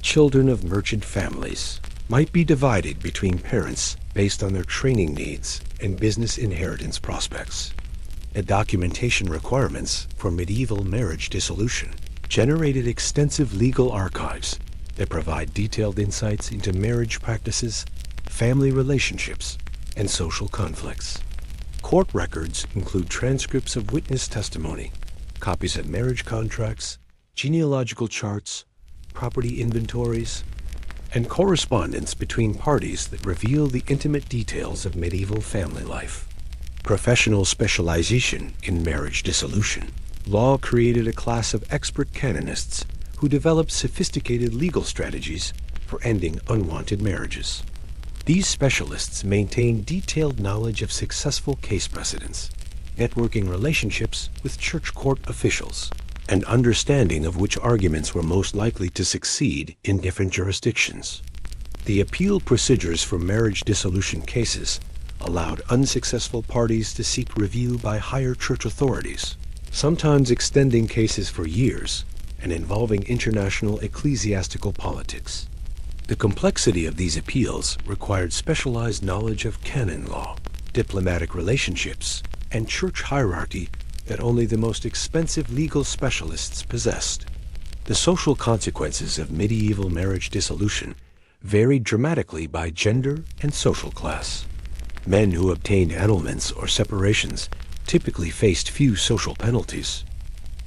Children of merchant families might be divided between parents based on their training needs and business inheritance prospects. The documentation requirements for medieval marriage dissolution generated extensive legal archives that provide detailed insights into marriage practices, family relationships, and social conflicts. Court records include transcripts of witness testimony, copies of marriage contracts, genealogical charts, property inventories, and correspondence between parties that reveal the intimate details of medieval family life. Professional specialization in marriage dissolution. Law created a class of expert canonists who developed sophisticated legal strategies for ending unwanted marriages. These specialists maintained detailed knowledge of successful case precedents, networking relationships with church court officials, and understanding of which arguments were most likely to succeed in different jurisdictions. The appeal procedures for marriage dissolution cases allowed unsuccessful parties to seek review by higher church authorities, sometimes extending cases for years and involving international ecclesiastical politics. The complexity of these appeals required specialized knowledge of canon law, diplomatic relationships, and church hierarchy that only the most expensive legal specialists possessed. The social consequences of medieval marriage dissolution varied dramatically by gender and social class. Men who obtained annulments or separations typically faced few social penalties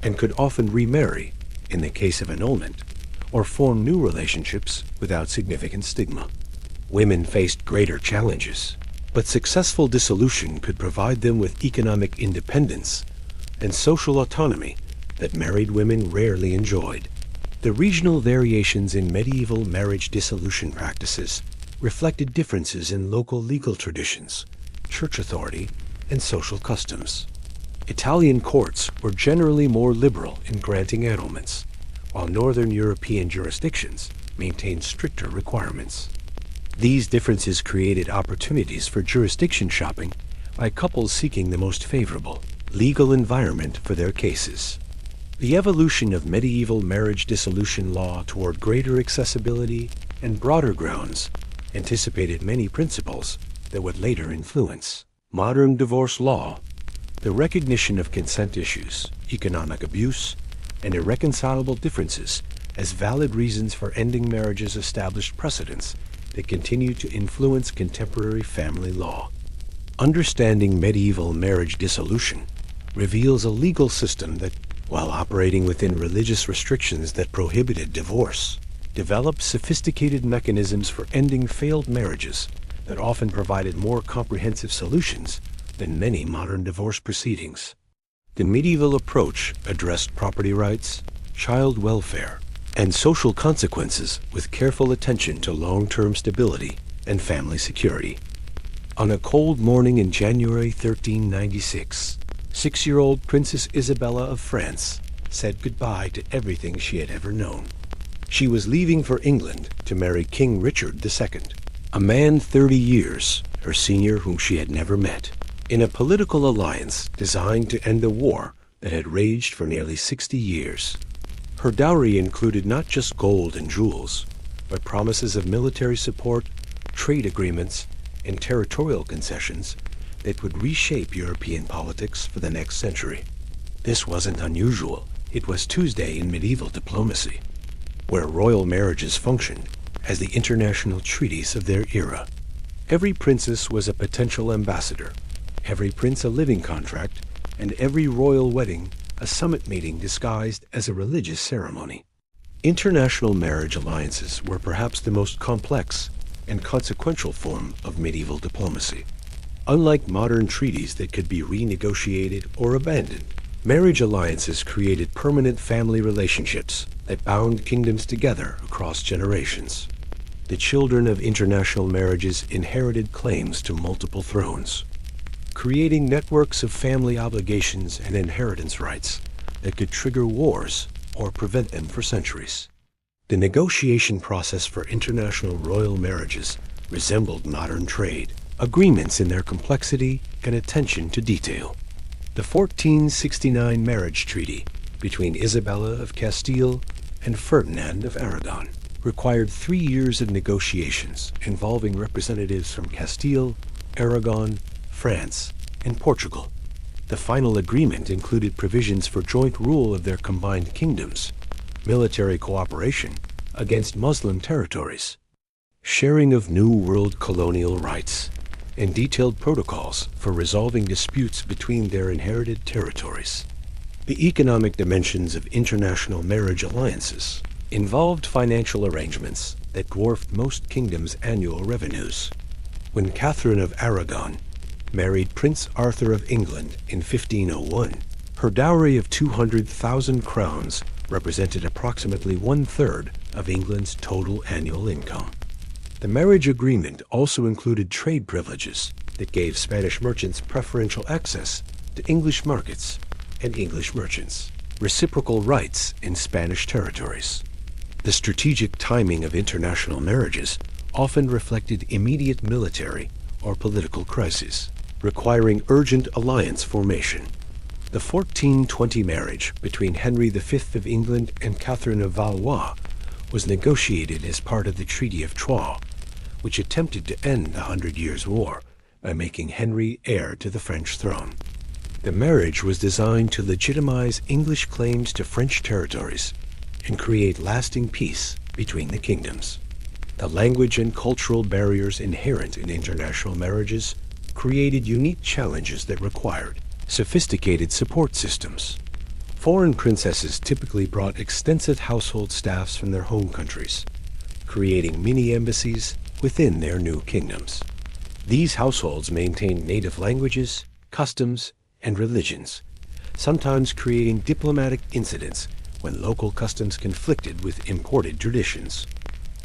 and could often remarry in the case of annulment or form new relationships without significant stigma. Women faced greater challenges, but successful dissolution could provide them with economic independence and social autonomy that married women rarely enjoyed. The regional variations in medieval marriage dissolution practices reflected differences in local legal traditions, church authority, and social customs. Italian courts were generally more liberal in granting annulments, while Northern European jurisdictions maintained stricter requirements. These differences created opportunities for jurisdiction shopping by couples seeking the most favorable legal environment for their cases. The evolution of medieval marriage dissolution law toward greater accessibility and broader grounds anticipated many principles that would later influence modern divorce law. The recognition of consent issues, economic abuse, and irreconcilable differences as valid reasons for ending marriages established precedents that continue to influence contemporary family law. Understanding medieval marriage dissolution reveals a legal system that, while operating within religious restrictions that prohibited divorce, developed sophisticated mechanisms for ending failed marriages that often provided more comprehensive solutions than many modern divorce proceedings. The medieval approach addressed property rights, child welfare, and social consequences with careful attention to long-term stability and family security. On a cold morning in January 1396, 6-year-old Princess Isabella of France said goodbye to everything she had ever known. She was leaving for England to marry King Richard II, a man 30 years her senior whom she had never met, in a political alliance designed to end a war that had raged for nearly 60 years. Her dowry included not just gold and jewels, but promises of military support, trade agreements, and territorial concessions that would reshape European politics for the next century. This wasn't unusual. It was Tuesday in medieval diplomacy, where royal marriages functioned as the international treaties of their era. Every princess was a potential ambassador, every prince a living contract, and every royal wedding a summit meeting disguised as a religious ceremony. International marriage alliances were perhaps the most complex and consequential form of medieval diplomacy. Unlike modern treaties that could be renegotiated or abandoned, marriage alliances created permanent family relationships that bound kingdoms together across generations. The children of international marriages inherited claims to multiple thrones, creating networks of family obligations and inheritance rights that could trigger wars or prevent them for centuries. The negotiation process for international royal marriages resembled modern trade, agreements in their complexity and attention to detail. The 1469 marriage treaty between Isabella of Castile and Ferdinand of Aragon required 3 years of negotiations involving representatives from Castile, Aragon, France, and Portugal. The final agreement included provisions for joint rule of their combined kingdoms, military cooperation against Muslim territories, sharing of New World colonial rights, and detailed protocols for resolving disputes between their inherited territories. The economic dimensions of international marriage alliances involved financial arrangements that dwarfed most kingdoms' annual revenues. When Catherine of Aragon married Prince Arthur of England in 1501, her dowry of 200,000 crowns represented approximately 1/3 of England's total annual income. The marriage agreement also included trade privileges that gave Spanish merchants preferential access to English markets and English merchants, reciprocal rights in Spanish territories. The strategic timing of international marriages often reflected immediate military or political crises, requiring urgent alliance formation. The 1420 marriage between Henry V of England and Catherine of Valois was negotiated as part of the Treaty of Troyes, which attempted to end the 100 Years' War by making Henry heir to the French throne. The marriage was designed to legitimize English claims to French territories and create lasting peace between the kingdoms. The language and cultural barriers inherent in international marriages created unique challenges that required sophisticated support systems. Foreign princesses typically brought extensive household staffs from their home countries, creating mini-embassies within their new kingdoms. These households maintained native languages, customs, and religions, sometimes creating diplomatic incidents when local customs conflicted with imported traditions.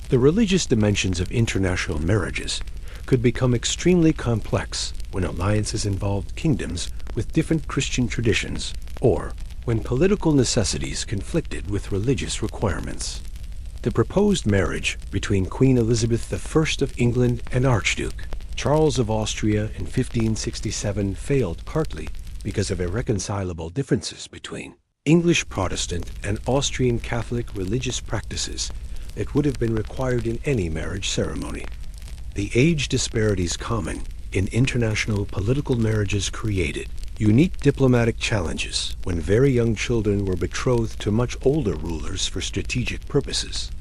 The religious dimensions of international marriages could become extremely complex when alliances involved kingdoms with different Christian traditions or when political necessities conflicted with religious requirements. The proposed marriage between Queen Elizabeth I of England and Archduke Charles of Austria in 1567 failed partly because of irreconcilable differences between English Protestant and Austrian Catholic religious practices that would have been required in any marriage ceremony. The age disparities common in international political marriages created unique diplomatic challenges when very young children were betrothed to much older rulers for strategic purposes.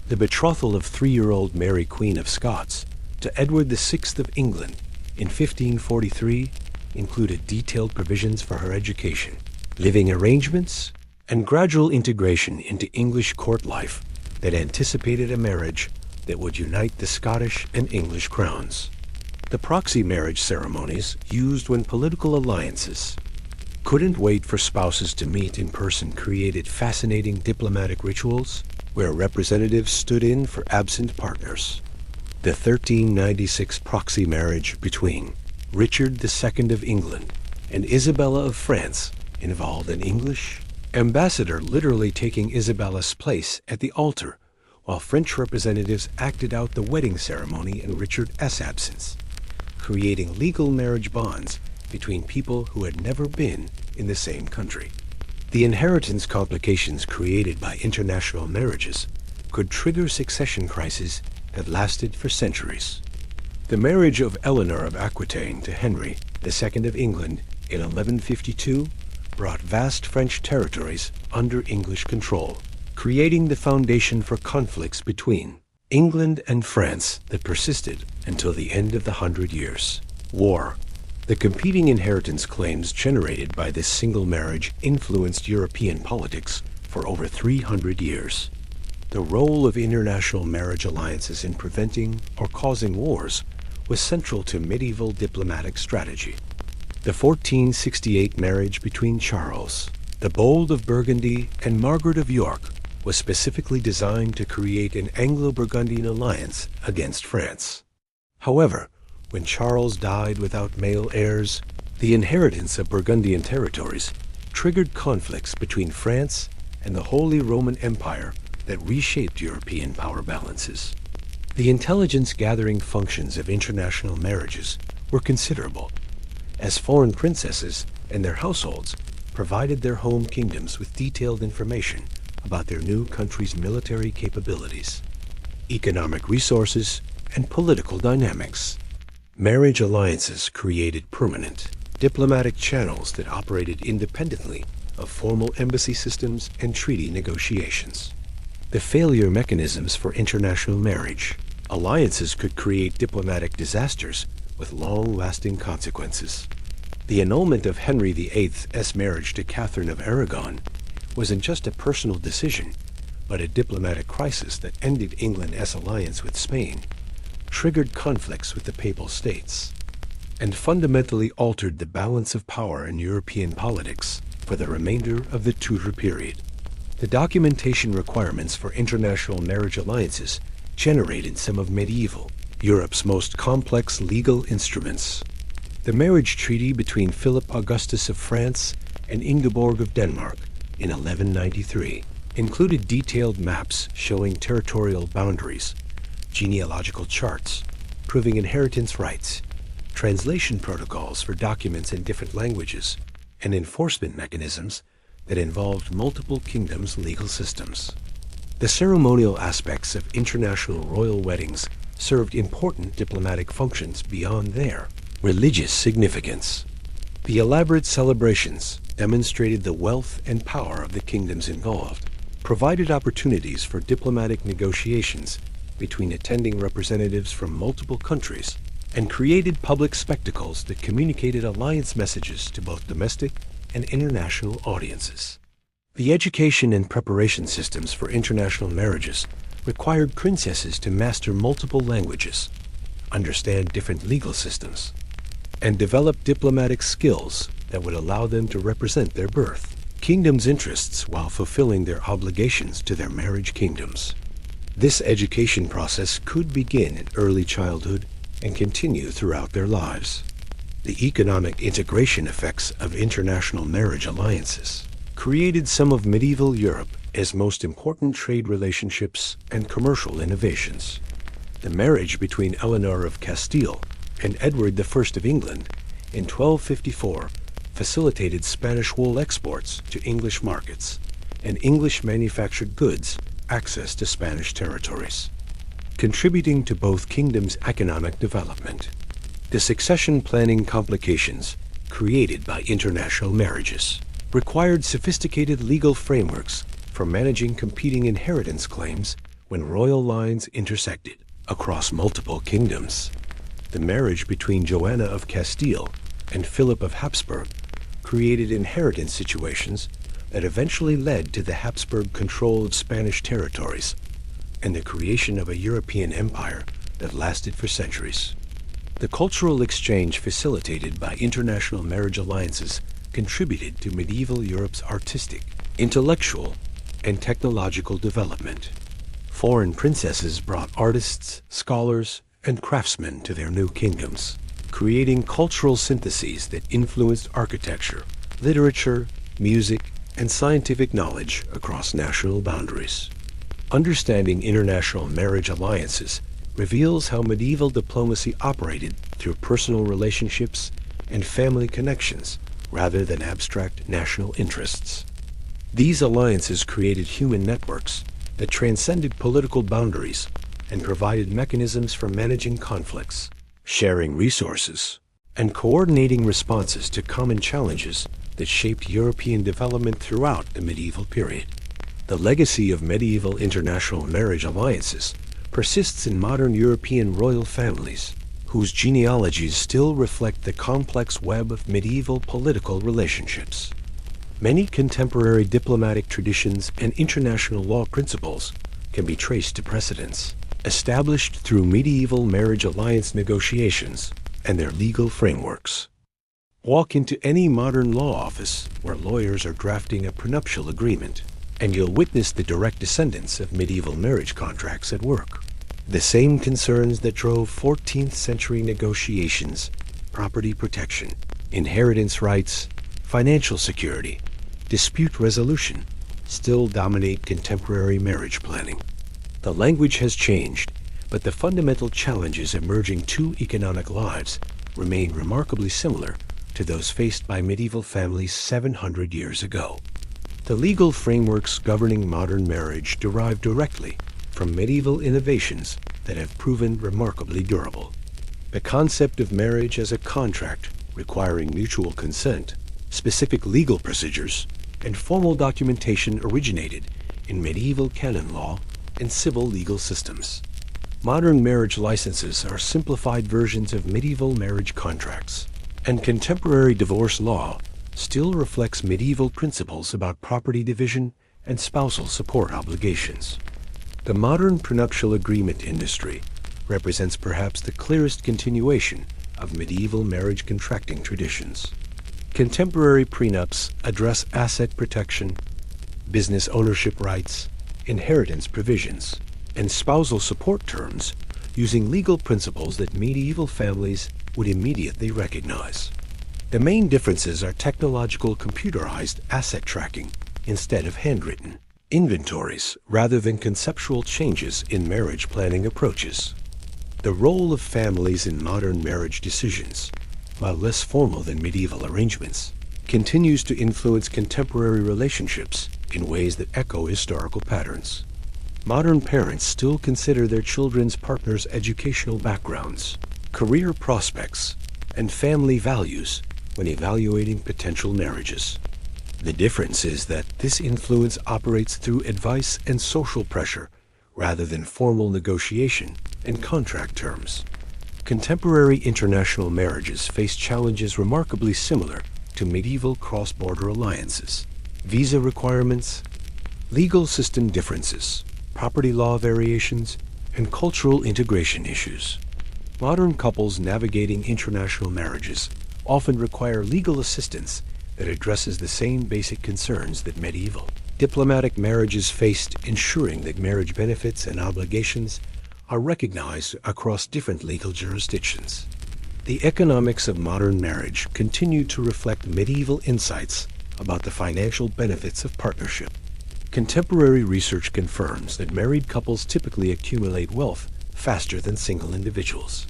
The betrothal of 3-year-old Mary Queen of Scots to Edward VI of England in 1543 included detailed provisions for her education, living arrangements, and gradual integration into English court life that anticipated a marriage that would unite the Scottish and English crowns. The proxy marriage ceremonies used when political alliances couldn't wait for spouses to meet in person created fascinating diplomatic rituals where representatives stood in for absent partners. The 1396 proxy marriage between Richard II of England and Isabella of France involved an English ambassador literally taking Isabella's place at the altar, while French representatives acted out the wedding ceremony in Richard's absence, creating legal marriage bonds between people who had never been in the same country. The inheritance complications created by international marriages could trigger succession crises that lasted for centuries. The marriage of Eleanor of Aquitaine to Henry II of England in 1152 brought vast French territories under English control, creating the foundation for conflicts between England and France that persisted until the end of the Hundred Years' War. The competing inheritance claims generated by this single marriage influenced European politics for over 300 years. The role of international marriage alliances in preventing or causing wars was central to medieval diplomatic strategy. The 1468 marriage between Charles the Bold of Burgundy and Margaret of York was specifically designed to create an Anglo-Burgundian alliance against France. However, when Charles died without male heirs, the inheritance of Burgundian territories triggered conflicts between France and the Holy Roman Empire that reshaped European power balances. The intelligence-gathering functions of international marriages were considerable, as foreign princesses and their households provided their home kingdoms with detailed information about their new country's military capabilities, economic resources, and political dynamics. Marriage alliances created permanent diplomatic channels that operated independently of formal embassy systems and treaty negotiations. The failure mechanisms for international marriage. Alliances could create diplomatic disasters with long-lasting consequences. The annulment of Henry VIII's marriage to Catherine of Aragon wasn't just a personal decision, but a diplomatic crisis that ended England's alliance with Spain, triggered conflicts with the Papal States, and fundamentally altered the balance of power in European politics for the remainder of the Tudor period. The documentation requirements for international marriage alliances generated some of medieval Europe's most complex legal instruments. The marriage treaty between Philip Augustus of France and Ingeborg of Denmark in 1193 included detailed maps showing territorial boundaries, genealogical charts proving inheritance rights, translation protocols for documents in different languages, and enforcement mechanisms that involved multiple kingdoms' legal systems. The ceremonial aspects of international royal weddings served important diplomatic functions beyond their religious significance. The elaborate celebrations demonstrated the wealth and power of the kingdoms involved, provided opportunities for diplomatic negotiations between attending representatives from multiple countries, and created public spectacles that communicated alliance messages to both domestic and international audiences. The education and preparation systems for international marriages required princesses to master multiple languages, understand different legal systems, and develop diplomatic skills that would allow them to represent their birth kingdom's interests while fulfilling their obligations to their marriage kingdoms. This education process could begin in early childhood and continue throughout their lives. The economic integration effects of international marriage alliances created some of medieval Europe as most important trade relationships and commercial innovations. The marriage between Eleanor of Castile and Edward I of England in 1254 facilitated Spanish wool exports to English markets and English-manufactured goods access to Spanish territories, contributing to both kingdoms' economic development. The succession planning complications created by international marriages required sophisticated legal frameworks for managing competing inheritance claims when royal lines intersected across multiple kingdoms. The marriage between Joanna of Castile and Philip of Habsburg created inheritance situations that eventually led to the Habsburg-controlled Spanish territories and the creation of a European empire that lasted for centuries. The cultural exchange facilitated by international marriage alliances contributed to medieval Europe's artistic, intellectual, and technological development. Foreign princesses brought artists, scholars, and craftsmen to their new kingdoms, creating cultural syntheses that influenced architecture, literature, music, and scientific knowledge across national boundaries. Understanding international marriage alliances reveals how medieval diplomacy operated through personal relationships and family connections rather than abstract national interests. These alliances created human networks that transcended political boundaries and provided mechanisms for managing conflicts, sharing resources, and coordinating responses to common challenges that shaped European development throughout the medieval period. The legacy of medieval international marriage alliances persists in modern European royal families, whose genealogies still reflect the complex web of medieval political relationships. Many contemporary diplomatic traditions and international law principles can be traced to precedents established through medieval marriage alliance negotiations and their legal frameworks. Walk into any modern law office where lawyers are drafting a prenuptial agreement, and you'll witness the direct descendants of medieval marriage contracts at work. The same concerns that drove 14th century negotiations, property protection, inheritance rights, financial security, dispute resolution, still dominate contemporary marriage planning. The language has changed, but the fundamental challenges emerging two economic lives remain remarkably similar to those faced by medieval families 700 years ago. The legal frameworks governing modern marriage derive directly from medieval innovations that have proven remarkably durable. The concept of marriage as a contract requiring mutual consent, specific legal procedures, and formal documentation originated in medieval canon law and civil legal systems. Modern marriage licenses are simplified versions of medieval marriage contracts, and contemporary divorce law still reflects medieval principles about property division and spousal support obligations. The modern prenuptial agreement industry represents perhaps the clearest continuation of medieval marriage contracting traditions. Contemporary prenups address asset protection, business ownership rights, inheritance provisions, and spousal support terms using legal principles that medieval families would immediately recognize. The main differences are technological computerized asset tracking instead of handwritten inventories rather than conceptual changes in marriage planning approaches. The role of families in modern marriage decisions, while less formal than medieval arrangements, continues to influence contemporary relationships in ways that echo historical patterns. Modern parents still consider their children's partners' educational backgrounds, career prospects, and family values when evaluating potential marriages. The difference is that this influence operates through advice and social pressure rather than formal negotiation and contract terms. Contemporary international marriages face challenges remarkably similar to medieval cross-border alliances: visa requirements, legal system differences, property law variations, and cultural integration issues. Modern couples navigating international marriages often require legal assistance that addresses the same basic concerns that medieval diplomatic marriages faced, ensuring that marriage benefits and obligations are recognized across different legal jurisdictions. The economics of modern marriage continue to reflect medieval insights about the financial benefits of partnership. Contemporary research confirms that married couples typically accumulate wealth faster than single individuals,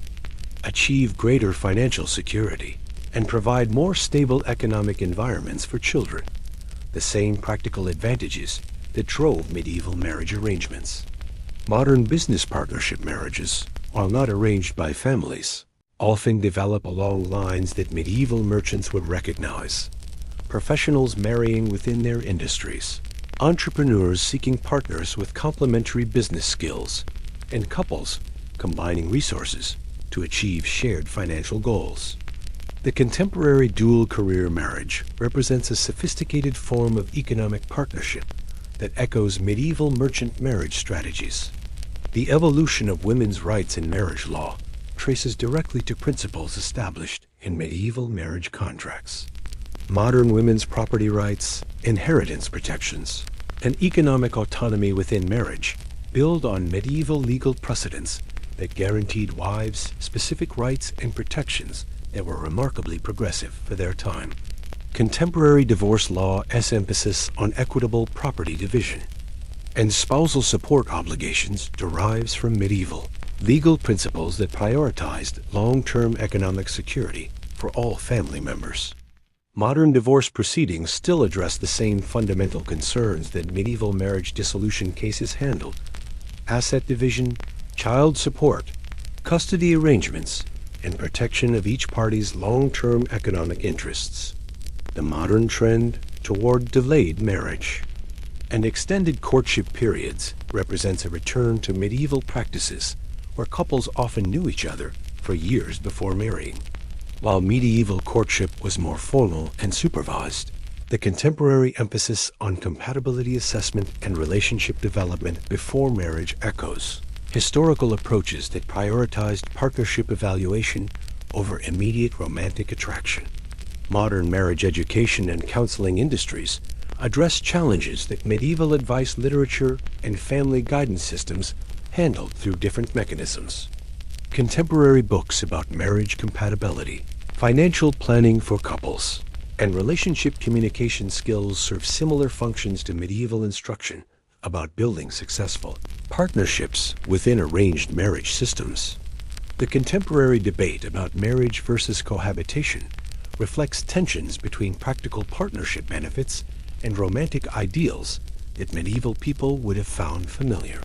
achieve greater financial security, and provide more stable economic environments for children, the same practical advantages that drove medieval marriage arrangements. Modern business partnership marriages, while not arranged by families, often develop along lines that medieval merchants would recognize: professionals marrying within their industries, entrepreneurs seeking partners with complementary business skills, and couples combining resources to achieve shared financial goals. The contemporary dual-career marriage represents a sophisticated form of economic partnership that echoes medieval merchant marriage strategies. The evolution of women's rights in marriage law traces directly to principles established in medieval marriage contracts. Modern women's property rights, inheritance protections, and economic autonomy within marriage build on medieval legal precedents that guaranteed wives specific rights and protections that were remarkably progressive for their time. Contemporary divorce law has emphasis on equitable property division, and spousal support obligations derives from medieval legal principles that prioritized long-term economic security for all family members. Modern divorce proceedings still address the same fundamental concerns that medieval marriage dissolution cases handled: asset division, child support, custody arrangements, and protection of each party's long-term economic interests. The modern trend toward delayed marriage and extended courtship periods represents a return to medieval practices where couples often knew each other for years before marrying. While medieval courtship was more formal and supervised, the contemporary emphasis on compatibility assessment and relationship development before marriage echoes historical approaches that prioritized partnership evaluation over immediate romantic attraction. Modern marriage education and counseling industries address challenges that medieval advice literature and family guidance systems handled through different mechanisms. Contemporary books about marriage compatibility, financial planning for couples, and relationship communication skills serve similar functions to medieval instruction about building successful partnerships within arranged marriage systems. The contemporary debate about marriage versus cohabitation reflects tensions between practical partnership benefits and romantic ideals that medieval people would have found familiar.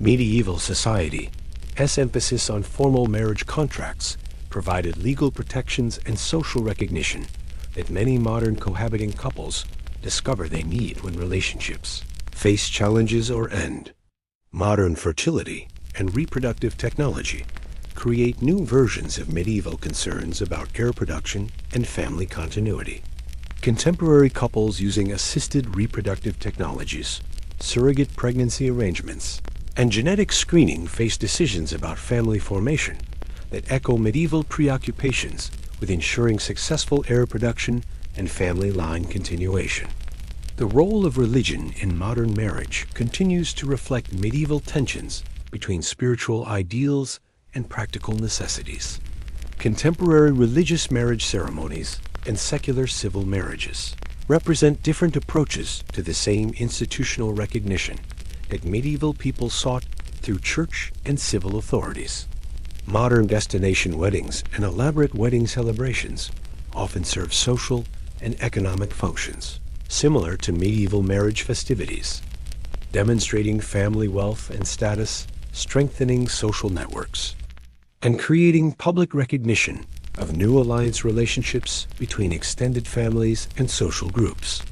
Medieval society has emphasis on formal marriage contracts, provided legal protections and social recognition that many modern cohabiting couples discover they need when relationships face challenges or end. Modern fertility and reproductive technology create new versions of medieval concerns about heir production and family continuity. Contemporary couples using assisted reproductive technologies, surrogate pregnancy arrangements, and genetic screening face decisions about family formation that echo medieval preoccupations with ensuring successful heir production and family line continuation. The role of religion in modern marriage continues to reflect medieval tensions between spiritual ideals and practical necessities. Contemporary religious marriage ceremonies and secular civil marriages represent different approaches to the same institutional recognition that medieval people sought through church and civil authorities. Modern destination weddings and elaborate wedding celebrations often serve social and economic functions similar to medieval marriage festivities, demonstrating family wealth and status, strengthening social networks, and creating public recognition of new alliance relationships between extended families and social groups.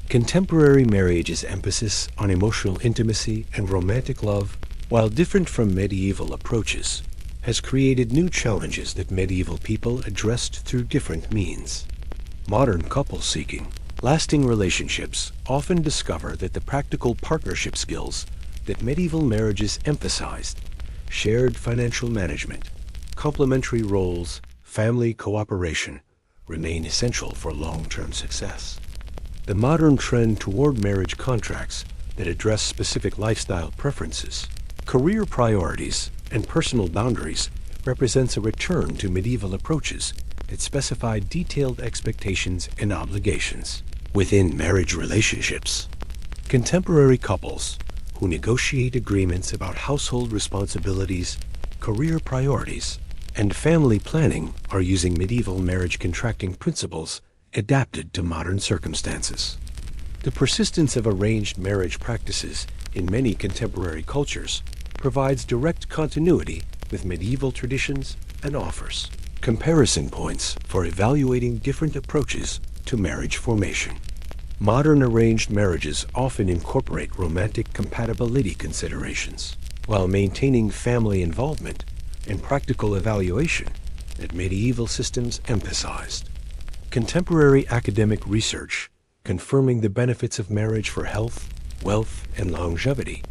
Contemporary marriage's emphasis on emotional intimacy and romantic love, while different from medieval approaches, has created new challenges that medieval people addressed through different means. Modern couples seeking lasting relationships often discover that the practical partnership skills that medieval marriages emphasized, shared financial management, complementary roles, family cooperation, remain essential for long-term success. The modern trend toward marriage contracts that address specific lifestyle preferences, career priorities, and personal boundaries represents a return to medieval approaches that specify detailed expectations and obligations. Within marriage relationships, contemporary couples who negotiate agreements about household responsibilities, career priorities, and family planning are using medieval marriage contracting principles adapted to modern circumstances. The persistence of arranged marriage practices in many contemporary cultures provides direct continuity with medieval traditions and offers comparison points for evaluating different approaches to marriage formation. Modern arranged marriages often incorporate romantic compatibility considerations while maintaining family involvement and practical evaluation that medieval systems emphasized. Contemporary academic research confirming the benefits of marriage for health, wealth, and longevity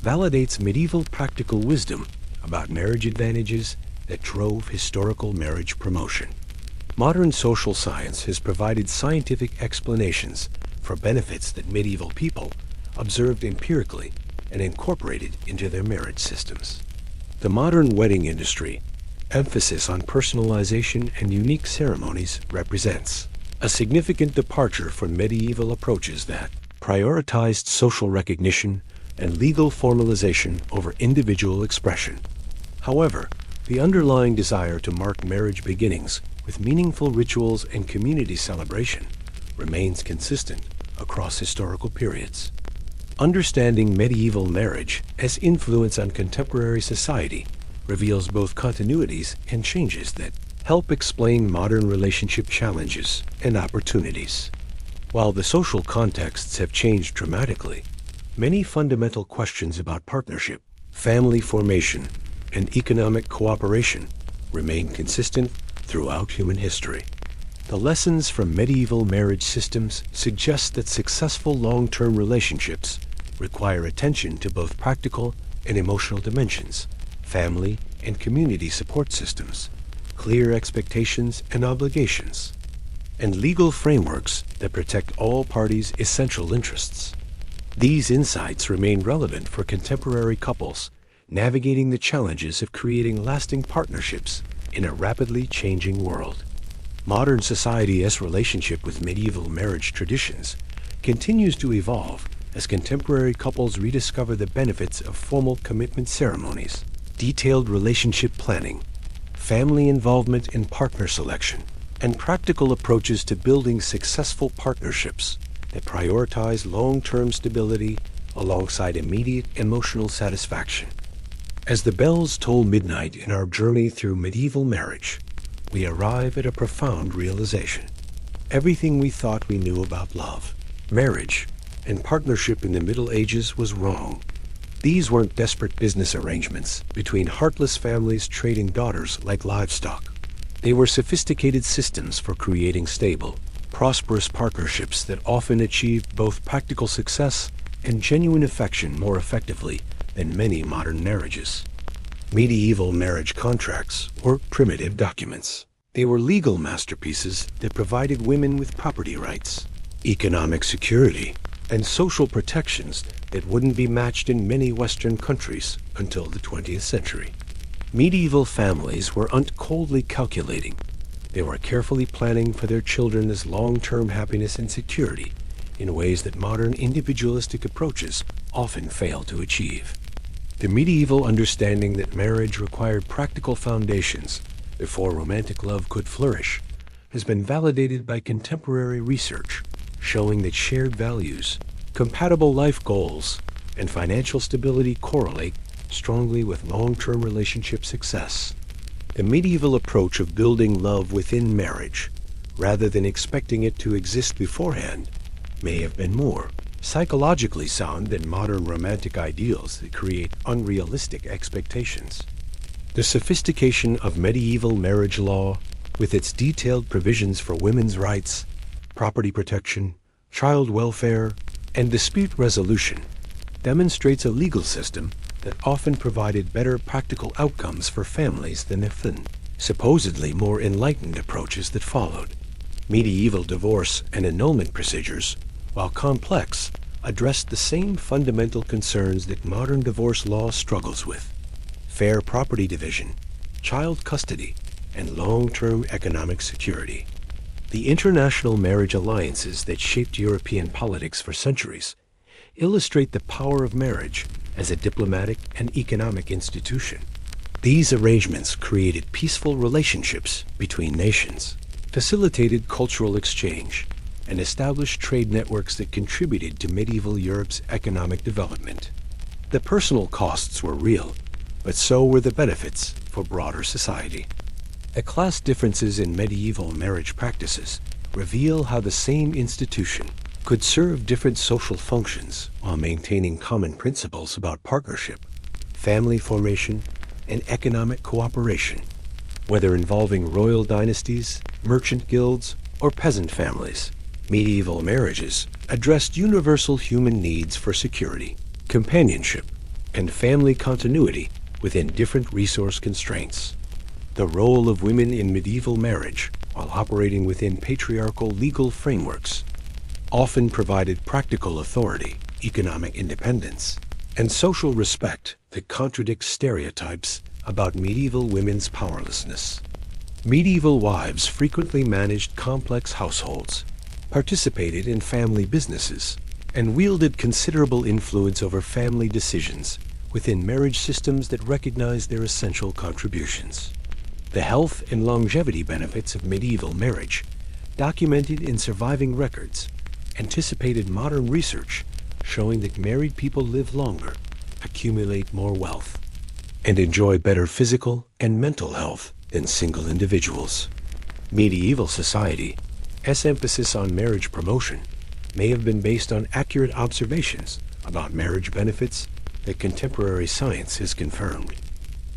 validates medieval practical wisdom about marriage advantages that drove historical marriage promotion. Modern social science has provided scientific explanations for benefits that medieval people observed empirically and incorporated into their marriage systems. The modern wedding industry, emphasis on personalization and unique ceremonies, represents a significant departure from medieval approaches that prioritized social recognition and legal formalization over individual expression. However, the underlying desire to mark marriage beginnings with meaningful rituals and community celebration remains consistent across historical periods. Understanding medieval marriage as influence on contemporary society reveals both continuities and changes that help explain modern relationship challenges and opportunities. While the social contexts have changed dramatically, many fundamental questions about partnership, family formation, and economic cooperation remain consistent throughout human history. The lessons from medieval marriage systems suggest that successful long-term relationships require attention to both practical and emotional dimensions, family and community support systems, clear expectations and obligations, and legal frameworks that protect all parties' essential interests. These insights remain relevant for contemporary couples navigating the challenges of creating lasting partnerships in a rapidly changing world. Modern society's relationship with medieval marriage traditions continues to evolve as contemporary couples rediscover the benefits of formal commitment ceremonies, detailed relationship planning, family involvement in partner selection, and practical approaches to building successful partnerships that prioritize long-term stability alongside immediate emotional satisfaction. As the bells toll midnight in our journey through medieval marriage, we arrive at a profound realization. Everything we thought we knew about love, marriage, and partnership in the Middle Ages was wrong. These weren't desperate business arrangements between heartless families trading daughters like livestock. They were sophisticated systems for creating stable, prosperous partnerships that often achieved both practical success and genuine affection more effectively than many modern marriages. Medieval marriage contracts were primitive documents. They were legal masterpieces that provided women with property rights, economic security, and social protections that wouldn't be matched in many Western countries until the 20th century. Medieval families were coldly calculating. They were carefully planning for their children's long-term happiness and security in ways that modern individualistic approaches often fail to achieve. The medieval understanding that marriage required practical foundations before romantic love could flourish has been validated by contemporary research, showing that shared values, compatible life goals, and financial stability correlate strongly with long-term relationship success. The medieval approach of building love within marriage, rather than expecting it to exist beforehand, may have been more psychologically sound than modern romantic ideals that create unrealistic expectations. The sophistication of medieval marriage law, with its detailed provisions for women's rights, property protection, child welfare, and dispute resolution, demonstrates a legal system that often provided better practical outcomes for families than the supposedly more enlightened approaches that followed. Medieval divorce and annulment procedures, while complex, addressed the same fundamental concerns that modern divorce law struggles with: fair property division, child custody, and long-term economic security. The international marriage alliances that shaped European politics for centuries illustrate the power of marriage as a diplomatic and economic institution. These arrangements created peaceful relationships between nations, facilitated cultural exchange, and established trade networks that contributed to medieval Europe's economic development. The personal costs were real, but so were the benefits for broader society. The class differences in medieval marriage practices reveal how the same institution could serve different social functions while maintaining common principles about partnership, family formation, and economic cooperation, whether involving royal dynasties, merchant guilds, or peasant families. Medieval marriages addressed universal human needs for security, companionship, and family continuity within different resource constraints. The role of women in medieval marriage, while operating within patriarchal legal frameworks, often provided practical authority, economic independence, and social respect that contradict stereotypes about medieval women's powerlessness. Medieval wives frequently managed complex households, participated in family businesses, and wielded considerable influence over family decisions within marriage systems that recognized their essential contributions. The health and longevity benefits of medieval marriage, documented in surviving records, anticipated modern research showing that married people live longer, accumulate more wealth, and enjoy better physical and mental health than single individuals. Medieval society's emphasis on marriage promotion may have been based on accurate observations about marriage benefits that contemporary science has confirmed.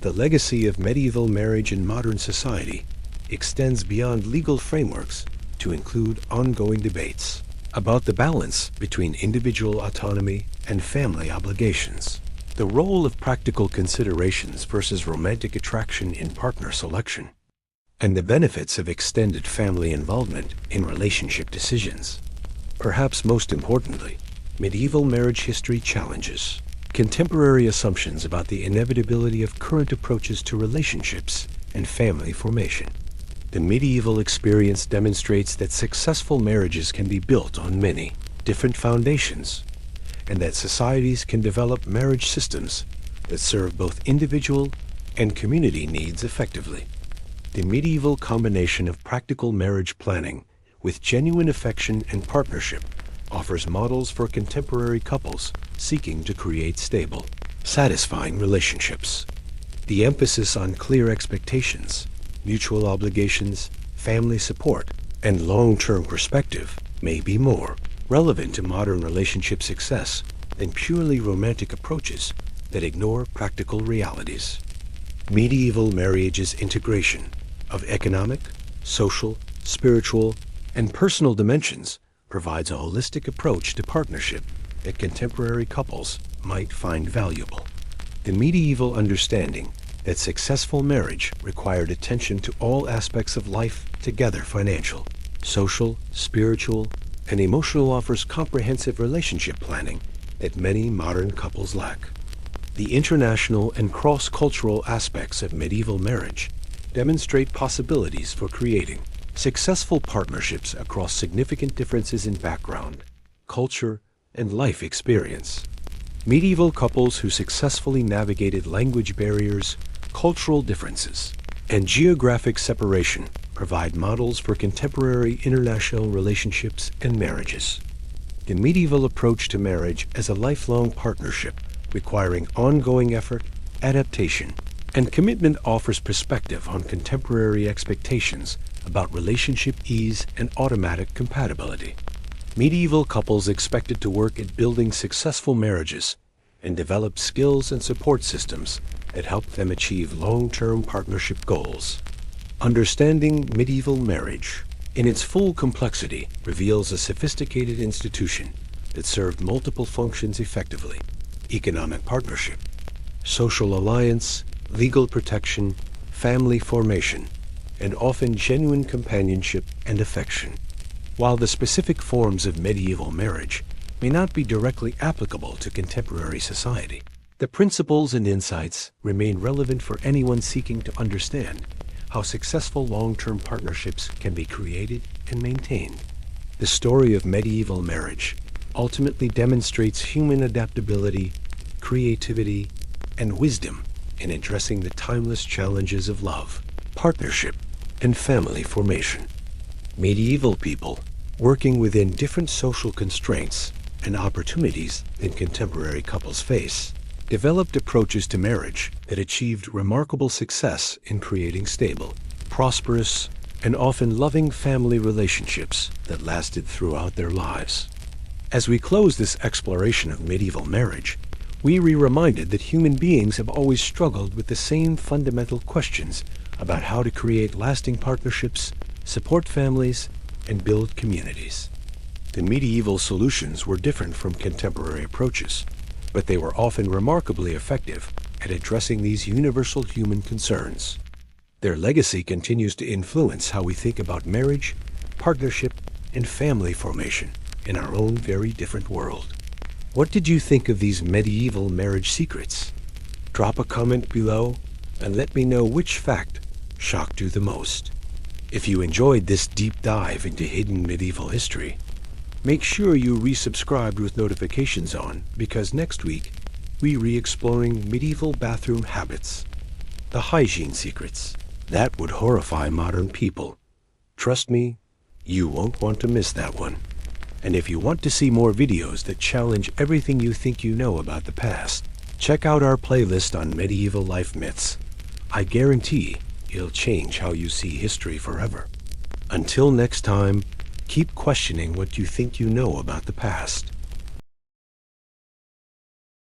The legacy of medieval marriage in modern society extends beyond legal frameworks to include ongoing debates about the balance between individual autonomy and family obligations, the role of practical considerations versus romantic attraction in partner selection, and the benefits of extended family involvement in relationship decisions. Perhaps most importantly, medieval marriage history challenges contemporary assumptions about the inevitability of current approaches to relationships and family formation. The medieval experience demonstrates that successful marriages can be built on many different foundations, and that societies can develop marriage systems that serve both individual and community needs effectively. The medieval combination of practical marriage planning with genuine affection and partnership offers models for contemporary couples seeking to create stable, satisfying relationships. The emphasis on clear expectations, mutual obligations, family support, and long-term perspective may be more relevant to modern relationship success than purely romantic approaches that ignore practical realities. Medieval marriage's integration of economic, social, spiritual, and personal dimensions provides a holistic approach to partnership that contemporary couples might find valuable. The medieval understanding that successful marriage required attention to all aspects of life together, financial, social, spiritual, and emotional, offers comprehensive relationship planning that many modern couples lack. The international and cross-cultural aspects of medieval marriage demonstrate possibilities for creating successful partnerships across significant differences in background, culture, and life experience. Medieval couples who successfully navigated language barriers, cultural differences, and geographic separation provide models for contemporary international relationships and marriages. The medieval approach to marriage as a lifelong partnership requiring ongoing effort, adaptation, and commitment offers perspective on contemporary expectations about relationship ease and automatic compatibility. Medieval couples expected to work at building successful marriages and develop skills and support systems that help them achieve long-term partnership goals. Understanding medieval marriage in its full complexity reveals a sophisticated institution that served multiple functions effectively: economic partnership, social alliance, legal protection, family formation, and often genuine companionship and affection. While the specific forms of medieval marriage may not be directly applicable to contemporary society, the principles and insights remain relevant for anyone seeking to understand how successful long-term partnerships can be created and maintained. The story of medieval marriage ultimately demonstrates human adaptability, creativity, and wisdom in addressing the timeless challenges of love, partnership, and family formation. Medieval people, working within different social constraints and opportunities than contemporary couples face, developed approaches to marriage that achieved remarkable success in creating stable, prosperous, and often loving family relationships that lasted throughout their lives. As we close this exploration of medieval marriage, we are reminded that human beings have always struggled with the same fundamental questions about how to create lasting partnerships, support families, and build communities. The medieval solutions were different from contemporary approaches, but they were often remarkably effective at addressing these universal human concerns. Their legacy continues to influence how we think about marriage, partnership, and family formation in our own very different world. What did you think of these medieval marriage secrets? Drop a comment below and let me know which fact shocked you the most. If you enjoyed this deep dive into hidden medieval history, make sure you resubscribe with notifications on, because next week we re-exploring medieval bathroom habits, the hygiene secrets that would horrify modern people. Trust me, you won't want to miss that one. And if you want to see more videos that challenge everything you think you know about the past, check out our playlist on medieval life myths. I guarantee it'll change how you see history forever. Until next time, keep questioning what you think you know about the past.